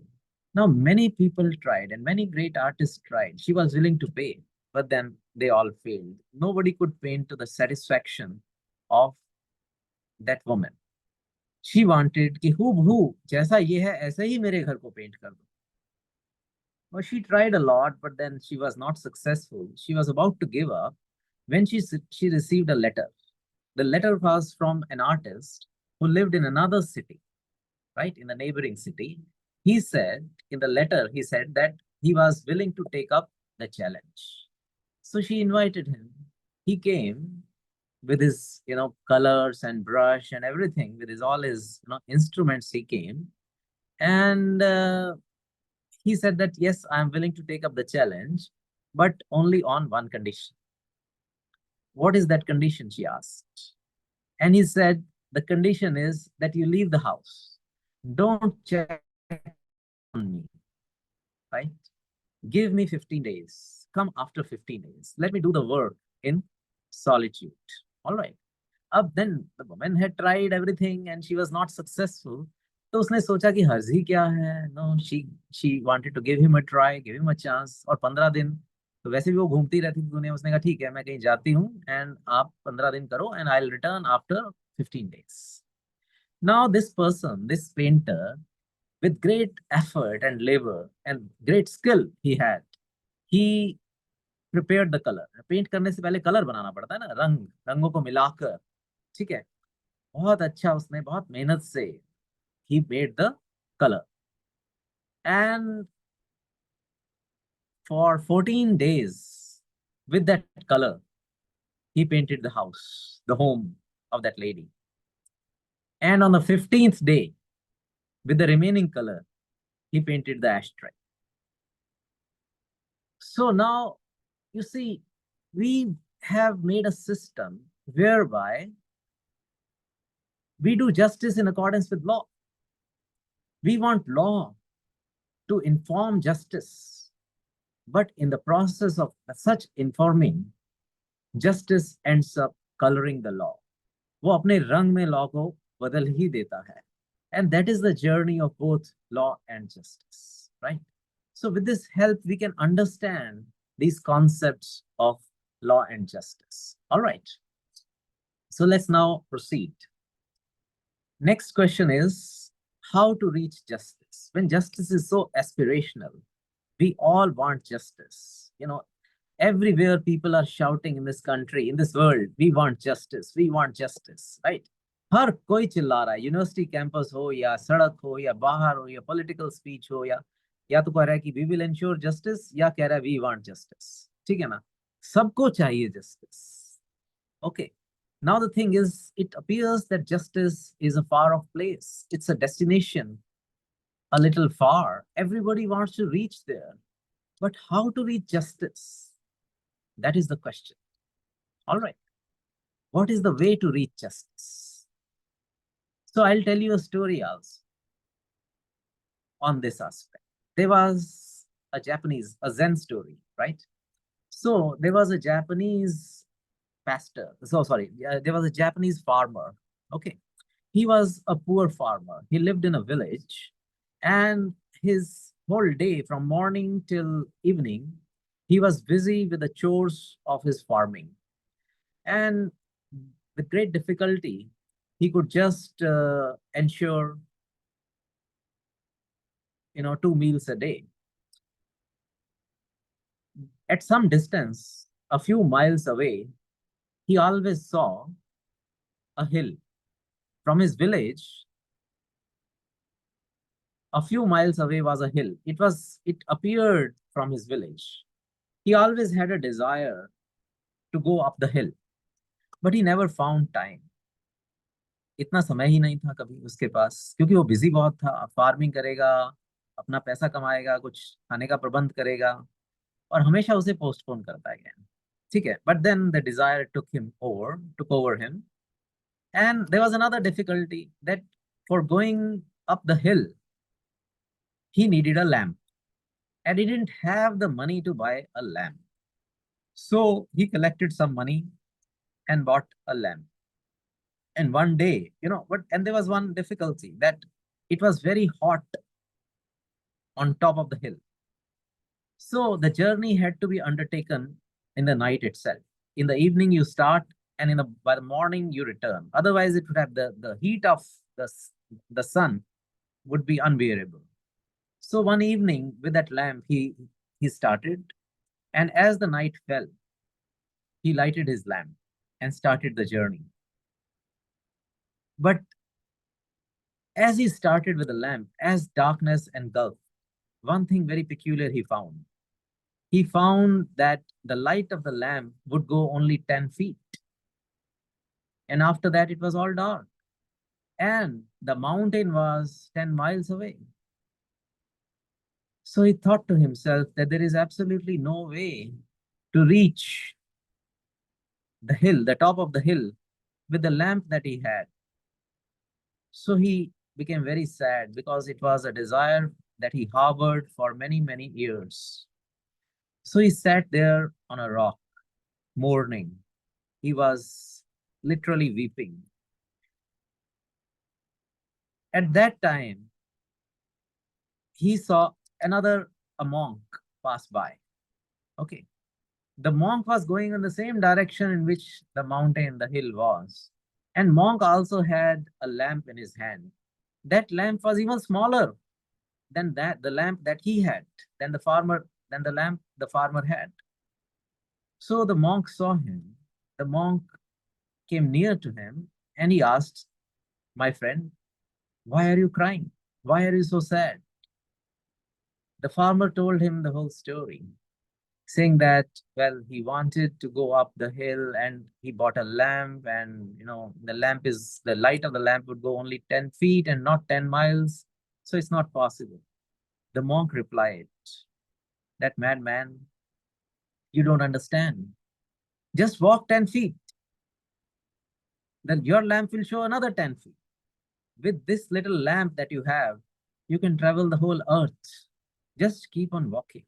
Now, many people tried and many great artists tried. She was willing to pay, but then they all failed. Nobody could paint to the satisfaction of that woman. She wanted कि हूबहू जैसा ये है ऐसे ही मेरे घर को paint कर दो. Well, she tried a lot, but then she was not successful. She was about to give up when she received a letter. The letter was from an artist who lived in another city, right, in the neighboring city. He said in the letter, he said that he was willing to take up the challenge. So she invited him. He came with his, colors and brush and everything, with all his, instruments, he came. And he said that, yes, I'm willing to take up the challenge, but only on one condition. What is that condition, she asked. And he said, the condition is that you leave the house. Don't check on me, right? Give me 15 days. Come after 15 days. Let me do the work in solitude. All right. Then the woman had tried everything and she was not successful. तो उसने सोचा कि हर्ज ही क्या है. No, she wanted to give him a try, give him a chance. और 15 दिन तो वैसे भी वो घूमती रहती थी दुनिया. उसने कहा ठीक है, मैं कहीं जाती हूँ and आप 15 दिन करो and I'll return after 15 days. Now this person, this painter, with great effort and labor and great skill he prepared the color. Paint करने से पहले कलर बनाना पड़ता है ना, रंगों को मिलाकर. ठीक है, बहुत अच्छा, उसने बहुत मेहनत से he made the color. And for 14 days with that color, he painted the house, the home of that lady. And on the 15th day, with the remaining color, he painted the ashtray. So now, you see, we have made a system whereby we do justice in accordance with law. We want law to inform justice. But in the process of such informing, justice ends up coloring the law. वो अपने रंग में law को बदल ही देता है. And that is the journey of both law and justice, right? So with this help, we can understand these concepts of law and justice. All right. So let's now proceed. Next question is how to reach justice. When justice is so aspirational, we all want justice. Everywhere people are shouting in this country, in this world, we want justice, right? हर कोई चिल्ला रहा है, university campus हो या सड़क हो या बाहर हो या पॉलिटिकल स्पीच हो या तो कह रहा है कि वी विल इंश्योर जस्टिस या कह रहा है वी वांट जस्टिस. ठीक है ना, सबको चाहिए justice. Okay, now the thing is, it appears that justice is a far off place. It's a destination a little far. Everybody wants to reach there, but how to reach justice? That is the question. All right, what is the way to reach justice? So I'll tell you a story also on this aspect. There was a Zen story, right? So there was a Japanese pastor. There was a Japanese farmer. Okay. He was a poor farmer. He lived in a village, and his whole day from morning till evening, he was busy with the chores of his farming. And with great difficulty, he could just ensure 2 meals a day. At some distance, a few miles away, he always saw a hill. From his village, a few miles away was a hill. It appeared from his village. He always had a desire to go up the hill, but he never found time. इतना समय ही नहीं था कभी उसके पास, क्योंकि वो busy बहुत था. फार्मिंग करेगा, अपना पैसा कमाएगा, कुछ खाने का प्रबंध करेगा, और हमेशा उसे पोस्टपोन करता है. ठीक है, but then the desire took over him. And there was another difficulty, that for going up the hill, he needed a lamp, and he didn't have the money to buy a lamp. So he collected some money and bought a lamp. And one day, and there was one difficulty, that it was very hot on top of the hill. So the journey had to be undertaken in the night itself. In the evening you start, and by the morning you return. Otherwise it would have the heat of the sun would be unbearable. So one evening with that lamp, he started, and as the night fell, he lighted his lamp and started the journey. But as he started with the lamp, as darkness engulfed, one thing very peculiar he found. He found that the light of the lamp would go only 10 feet. And after that, it was all dark. And the mountain was 10 miles away. So he thought to himself that there is absolutely no way to reach the hill, the top of the hill, with the lamp that he had. So he became very sad because it was a desire that he harbored for many, many years. So he sat there on a rock, mourning. He was literally weeping. At that time, he saw a monk pass by. Okay. The monk was going in the same direction in which the mountain, the hill was. And monk also had a lamp in his hand. That lamp was even smaller than the lamp that he had, than the lamp the farmer had. So the monk saw him. The monk came near to him and he asked, "My friend, why are you crying? Why are you so sad?" The farmer told him the whole story, saying that, well, he wanted to go up the hill and he bought a lamp, and the light of the lamp would go only 10 feet and not 10 miles. So it's not possible. The monk replied, "That madman, you don't understand. Just walk 10 feet. Then your lamp will show another 10 feet. With this little lamp that you have, you can travel the whole earth. Just keep on walking."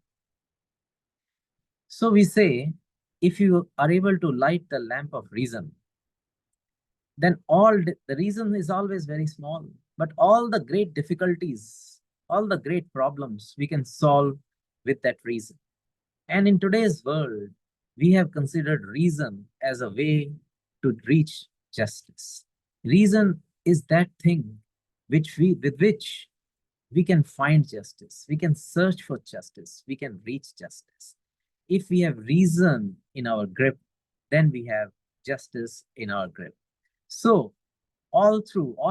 So we say, if you are able to light the lamp of reason, then the reason is always very small, but all the great difficulties, all the great problems we can solve with that reason. And in today's world, we have considered reason as a way to reach justice. Reason is that thing with which we can find justice, we can search for justice, we can reach justice. If we have reason in our grip, then we have justice in our grip. So all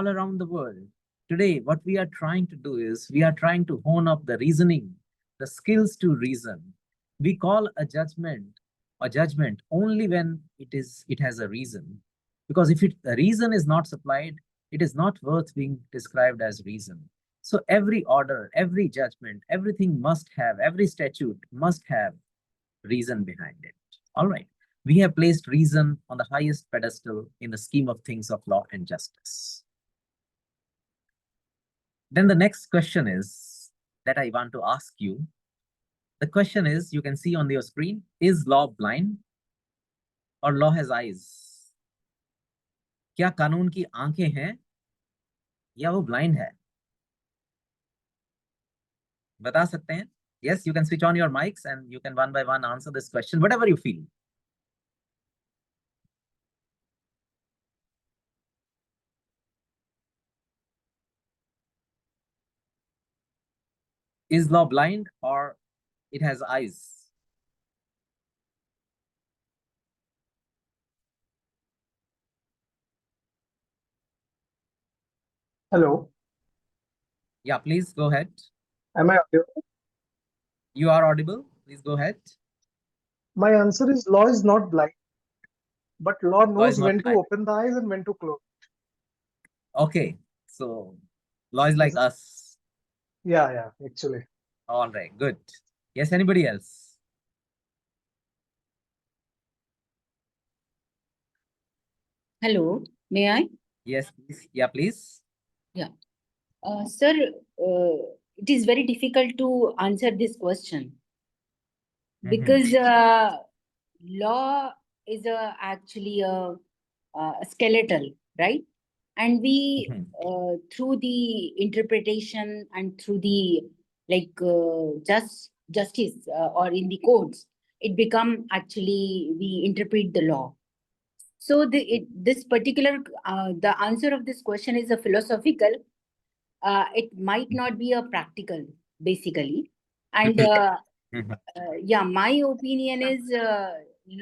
around the world, today, what we are trying to do is we are trying to hone up the reasoning, the skills to reason. We call a judgment only when it has a reason. Because if the reason is not supplied, it is not worth being described as reason. So every order, every judgment, every statute must have reason behind it. All right. We have placed reason on the highest pedestal in the scheme of things of law and justice. Then the next question is that I want to ask you. The question is, you can see on your screen, is law blind or law has eyes? क्या कानून की आंखें हैं या वो blind है? बता सकते हैं? Yes, you can switch on your mics and you can one by one answer this question, whatever you feel. Is law blind or it has eyes? Hello. Yeah, please go ahead. Am I audible? You are audible. Please go ahead. My answer is law is not blind, but law knows when to blind. open the eyes and when to close. Okay, so law is like us. Yeah, actually. All right, good. Yes, anybody else? Hello, may I? Yes, please. Yeah, please. Yeah. Sir, it is very difficult to answer this question because law is actually a skeletal, right? And we, through the interpretation and through the justice or in the courts, it become actually we interpret the law. So this particular the answer of this question is a philosophical. It might not be a practical, basically, and yeah, my opinion is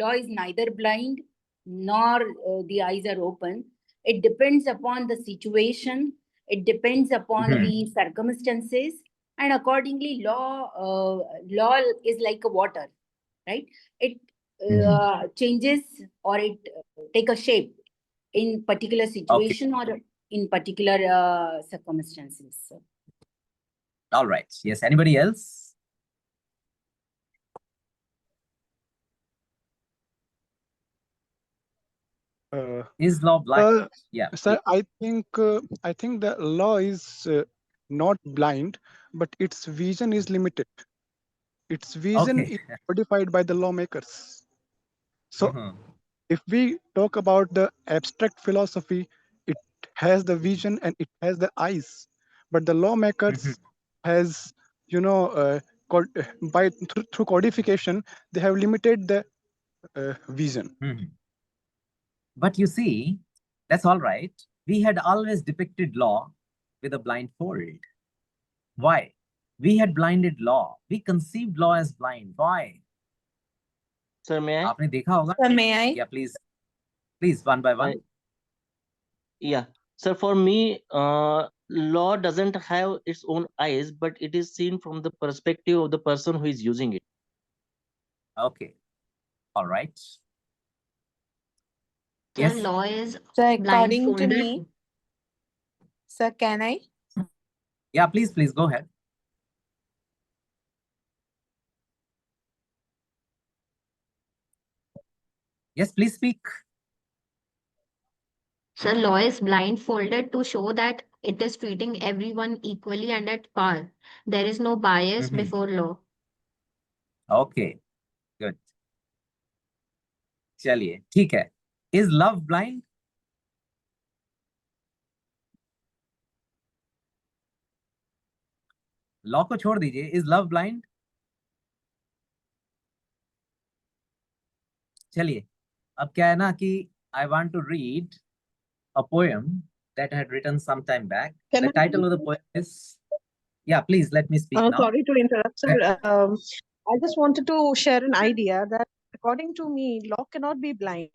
law is neither blind nor the eyes are open. It depends upon the situation. It depends upon the circumstances, and accordingly, law is like a water, right? It changes or it take a shape in particular situation or in particular circumstances. All right. Yes. Anybody else? Is law blind? Yeah. Sir, I think the law is not blind, but its vision is limited. Its vision is modified by the lawmakers. So, if we talk about the abstract philosophy, it has the vision and it has the eyes, but the lawmakers has, through codification, they have limited the vision. But you see, that's all right. We had always depicted law with a blindfold. Why? We had blinded law. We conceived law as blind. Why? Sir, may I? आपने देखा होगा? Sir, may I? Yeah, please. Please, one by one. Yeah. Sir, for me, law doesn't have its own eyes, but it is seen from the perspective of the person who is using it. Okay. All right. Yes. Law is So according to blindfolded. me, sir, can I? Yeah, please go ahead. Yes, please speak. So law is blindfolded to show that it is treating everyone equally and at par. There is no bias before law. Okay, good. चलिए, ठीक है. Is love blind? Law को छोड़ दीजिए. Is love blind? चलिए, अब क्या है ना कि I want to read a poem that I had written some time back. Can The I title of the poem is, yeah, please let me speak now. Sorry to interrupt, sir. I just wanted to share an idea that according to me, law cannot be blind.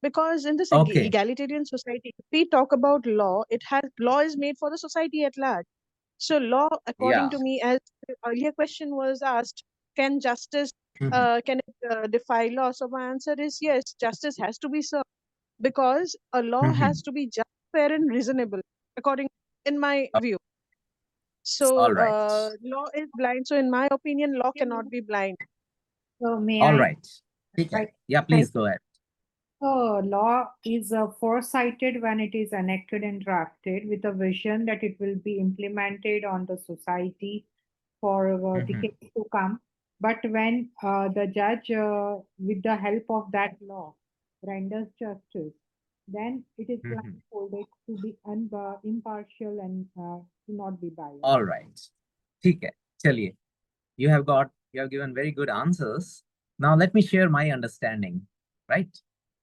Because in this egalitarian society, if we talk about law, law is made for the society at large. So law, according to me, as the earlier question was asked, can justice can it defy law? So my answer is yes, justice has to be served because a law has to be just, fair, and reasonable, according in my view. So All right. law is blind. So in my opinion, law cannot be blind. So may All I? right. Right. Yeah, please go ahead. So law is foresighted when it is enacted and drafted with a vision that it will be implemented on the society for decades to come. But when the judge, with the help of that law, renders justice, then it is blindfolded to be impartial and to not be biased. All right. ठीक है. चलिए. You have given very good answers. Now let me share my understanding, right?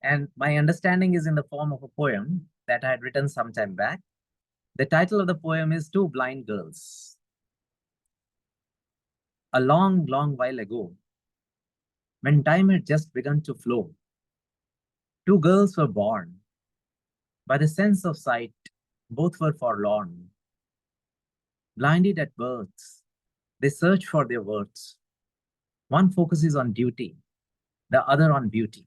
And my understanding is in the form of a poem that I had written some time back. The title of the poem is Two Blind Girls. A long, long while ago, when time had just begun to flow, two girls were born. By the sense of sight, both were forlorn. Blinded at birth, they search for their worth. One focuses on duty, the other on beauty.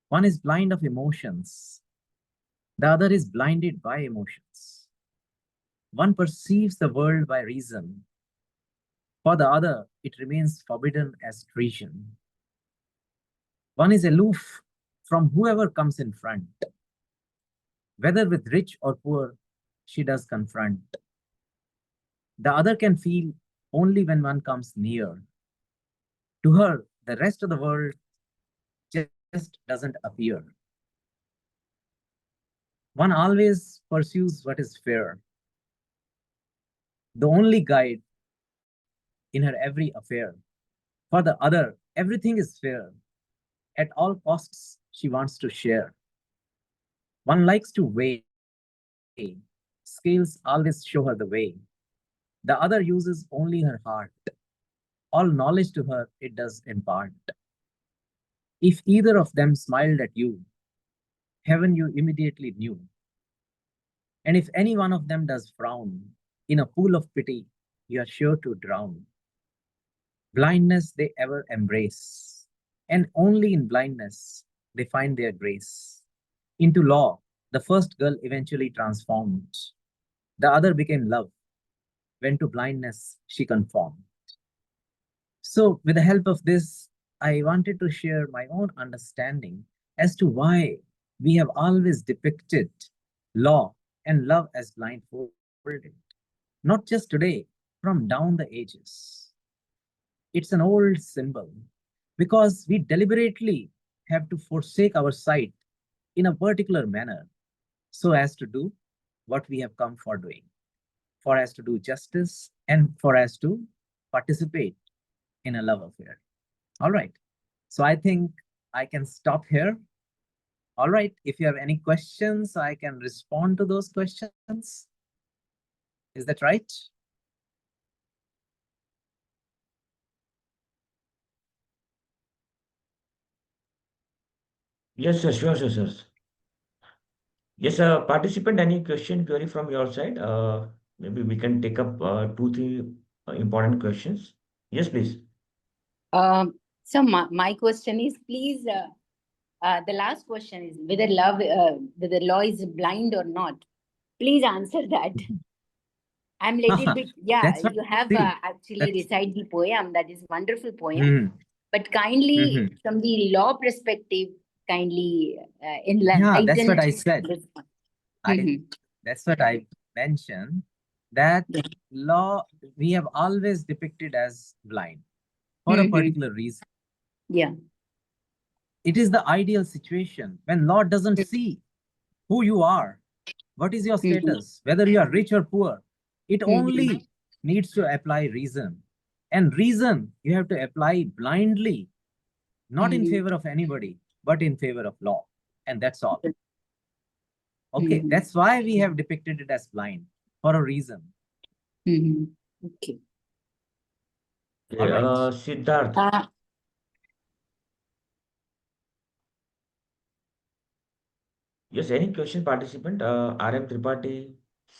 One is blind of emotions, the other is blinded by emotions. One perceives the world by reason, for the other it remains forbidden as treason. One is aloof from whoever comes in front. Whether with rich or poor, she does confront. The other can feel only when one comes near. To her, the rest of the world just doesn't appear. One always pursues what is fair, the only guide in her every affair. For the other, everything is fair. At all costs, she wants to share. One likes to weigh. Scales always show her the way. The other uses only her heart. All knowledge to her it does impart. If either of them smiled at you, heaven you immediately knew. And if any one of them does frown, in a pool of pity, you are sure to drown. Blindness they ever embrace, and only in blindness they find their grace. into law, the first girl eventually transformed. The other became love. When to blindness she conformed. So with the help of this, I wanted to share my own understanding as to why we have always depicted law and love as blindfolded. Not just today, from down the ages. It's an old symbol because we deliberately have to forsake our sight in a particular manner so as to do what we have come for doing, for us to do justice and for us to participate in a love affair. All right. So I think I can stop here. All right. If you have any questions, I can respond to those questions. Is that right? Yes, sir. Sure. Yes, participant, any question, query from your side? Maybe we can take up two, three important questions. Yes, please. So my question is, please, the last question is whether law is blind or not. Please answer that. I'm little bit, That's you have actually recite the poem. That is wonderful poem. But kindly, from the law perspective, kindly enlighten. Yeah, that's what I said. this one. That's what I mentioned, that law we have always depicted as blind for a particular reason. Yeah. It is the ideal situation when law doesn't see who you are, what is your status, whether you are rich or poor. It only needs to apply reason. And reason you have to apply blindly, not in favor of anybody, but in favor of law. And that's all. Okay, that's why we have depicted it as blind, for a reason. Okay. Okay, Siddharth. Yes, any question, participant? RM Tripathi,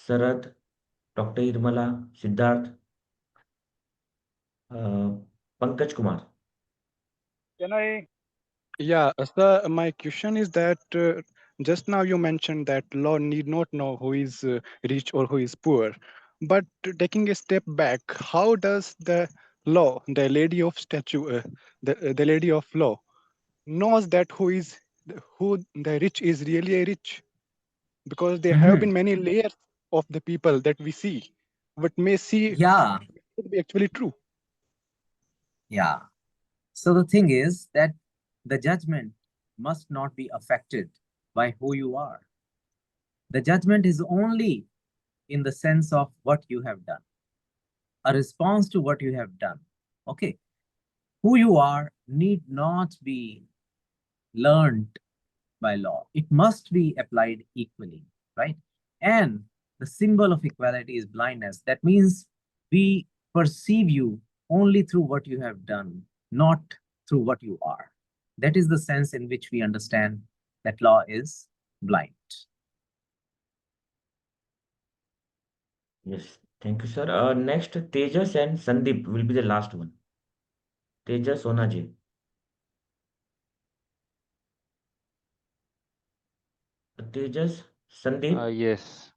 Sarath, Dr. Irmala, Siddharth, Pankaj Kumar. Can I? Yeah, sir, my question is that just now you mentioned that law need not know who is rich or who is poor. But taking a step back, how does the law, the lady of statue, the lady of law, knows that who the rich is really a rich? Because there have been many layers of the people that we see, but may see could be actually true. Yeah. So the thing is that the judgment must not be affected by who you are. The judgment is only in the sense of what you have done, a response to what you have done. Okay. Who you are need not be learned by law. It must be applied equally, right? And the symbol of equality is blindness. That means we perceive you only through what you have done, not through what you are. That is the sense in which we understand that law is blind. Yes, thank you, sir. Next, Tejas and Sandeep will be the last one. Tejas Sonaji. Tejas, Sandeep. Yes.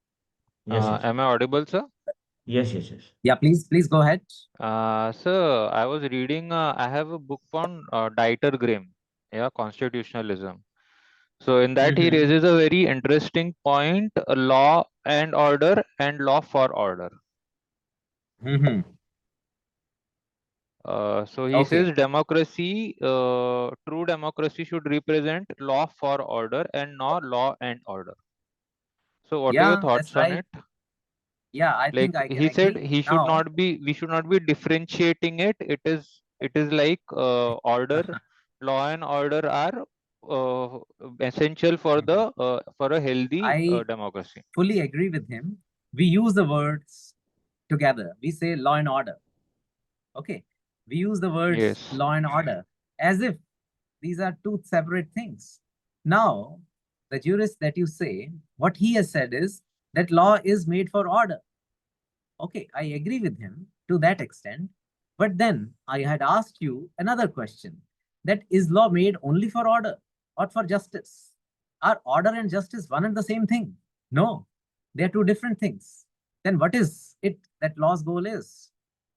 Yes. Am I audible, sir? Yes. Yeah, please go ahead. Sir, I was reading, I have a book on Dieter Grimm, constitutionalism. So in that he raises a very interesting point, law and order and law for order. So he says democracy, true democracy should represent law for order and not law and order. So what are your thoughts on it? Yeah, I think I can he said agree. we should not be differentiating it. It is like order, law and order are essential for a healthy democracy. Fully agree with him. We use the words together. We say law and order. Okay. We use the words law and order as if these are two separate things. Now, the jurist that you say, what he has said is that law is made for order. Okay, I agree with him to that extent. But then I had asked you another question, that is law made only for order or for justice? Are order and justice one and the same thing? No, they're two different things. Then what is it that law's goal is?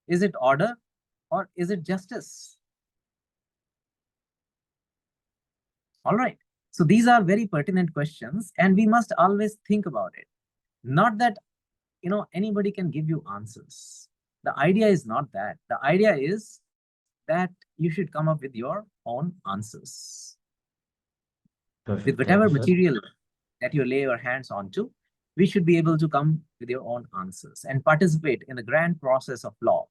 Is it order or is it justice? All right. So these are very pertinent questions, and we must always think about it. Not that, anybody can give you answers. The idea is not that. The idea is that you should come up with your own answers. Perfect. With whatever material that you lay your hands onto, we should be able to come with your own answers and participate in the grand process of law.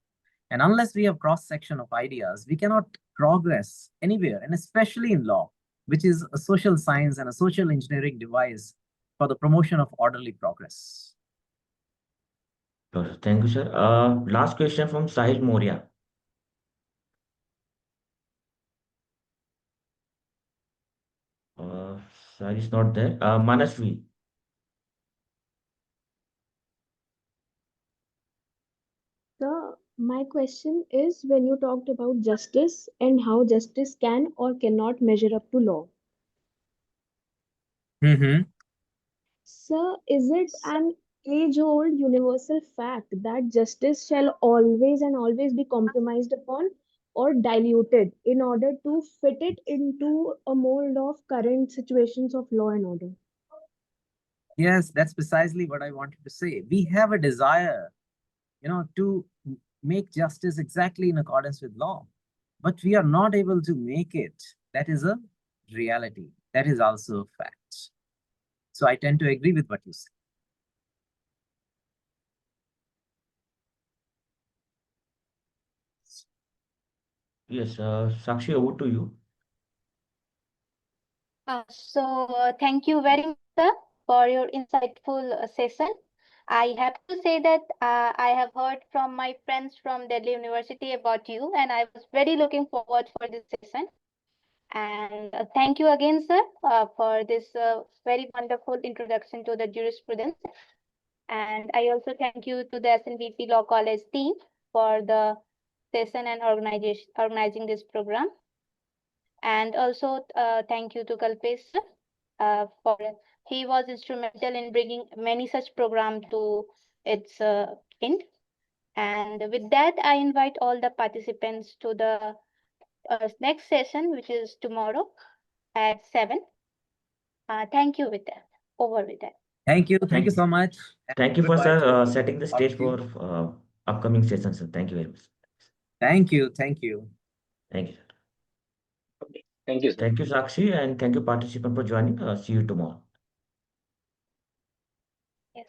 And unless we have cross-section of ideas, we cannot progress anywhere, and especially in law, which is a social science and a social engineering device for the promotion of orderly progress. Perfect. Thank you, sir. Last question from Sahil Moria. Sahil is not there. Manasvi. So my question is, when you talked about justice and how justice can or cannot measure up to law. So is it an age-old universal fact that justice shall always and always be compromised upon or diluted in order to fit it into a mold of current situations of law and order? Yes, that's precisely what I wanted to say. We have a desire, to make justice exactly in accordance with law, but we are not able to make it. That is a reality. That is also a fact. So I tend to agree with what you say. Yes, Sakshi, over to you. Thank you very much, sir, for your insightful session. I have to say that I have heard from my friends from Delhi University about you, and I was very looking forward for this session. And thank you again, sir, for this very wonderful introduction to the jurisprudence. And I also thank you to the SNVP Law College team for the session and organizing this program. And also thank you to Kalpesh for he was instrumental in bringing many such programs to its end. And with that, I invite all the participants to the next session, which is tomorrow at 7. Thank you with that. Over with that. Thank you. Thank you so much. Thank you for Goodbye to setting the all stage of you. for upcoming sessions, sir. Thank you very much. Thank you. Thank you. Thank you. Thank you, sir. Thank you, Sakshi, and thank you, participant, for joining. See you tomorrow. Yes.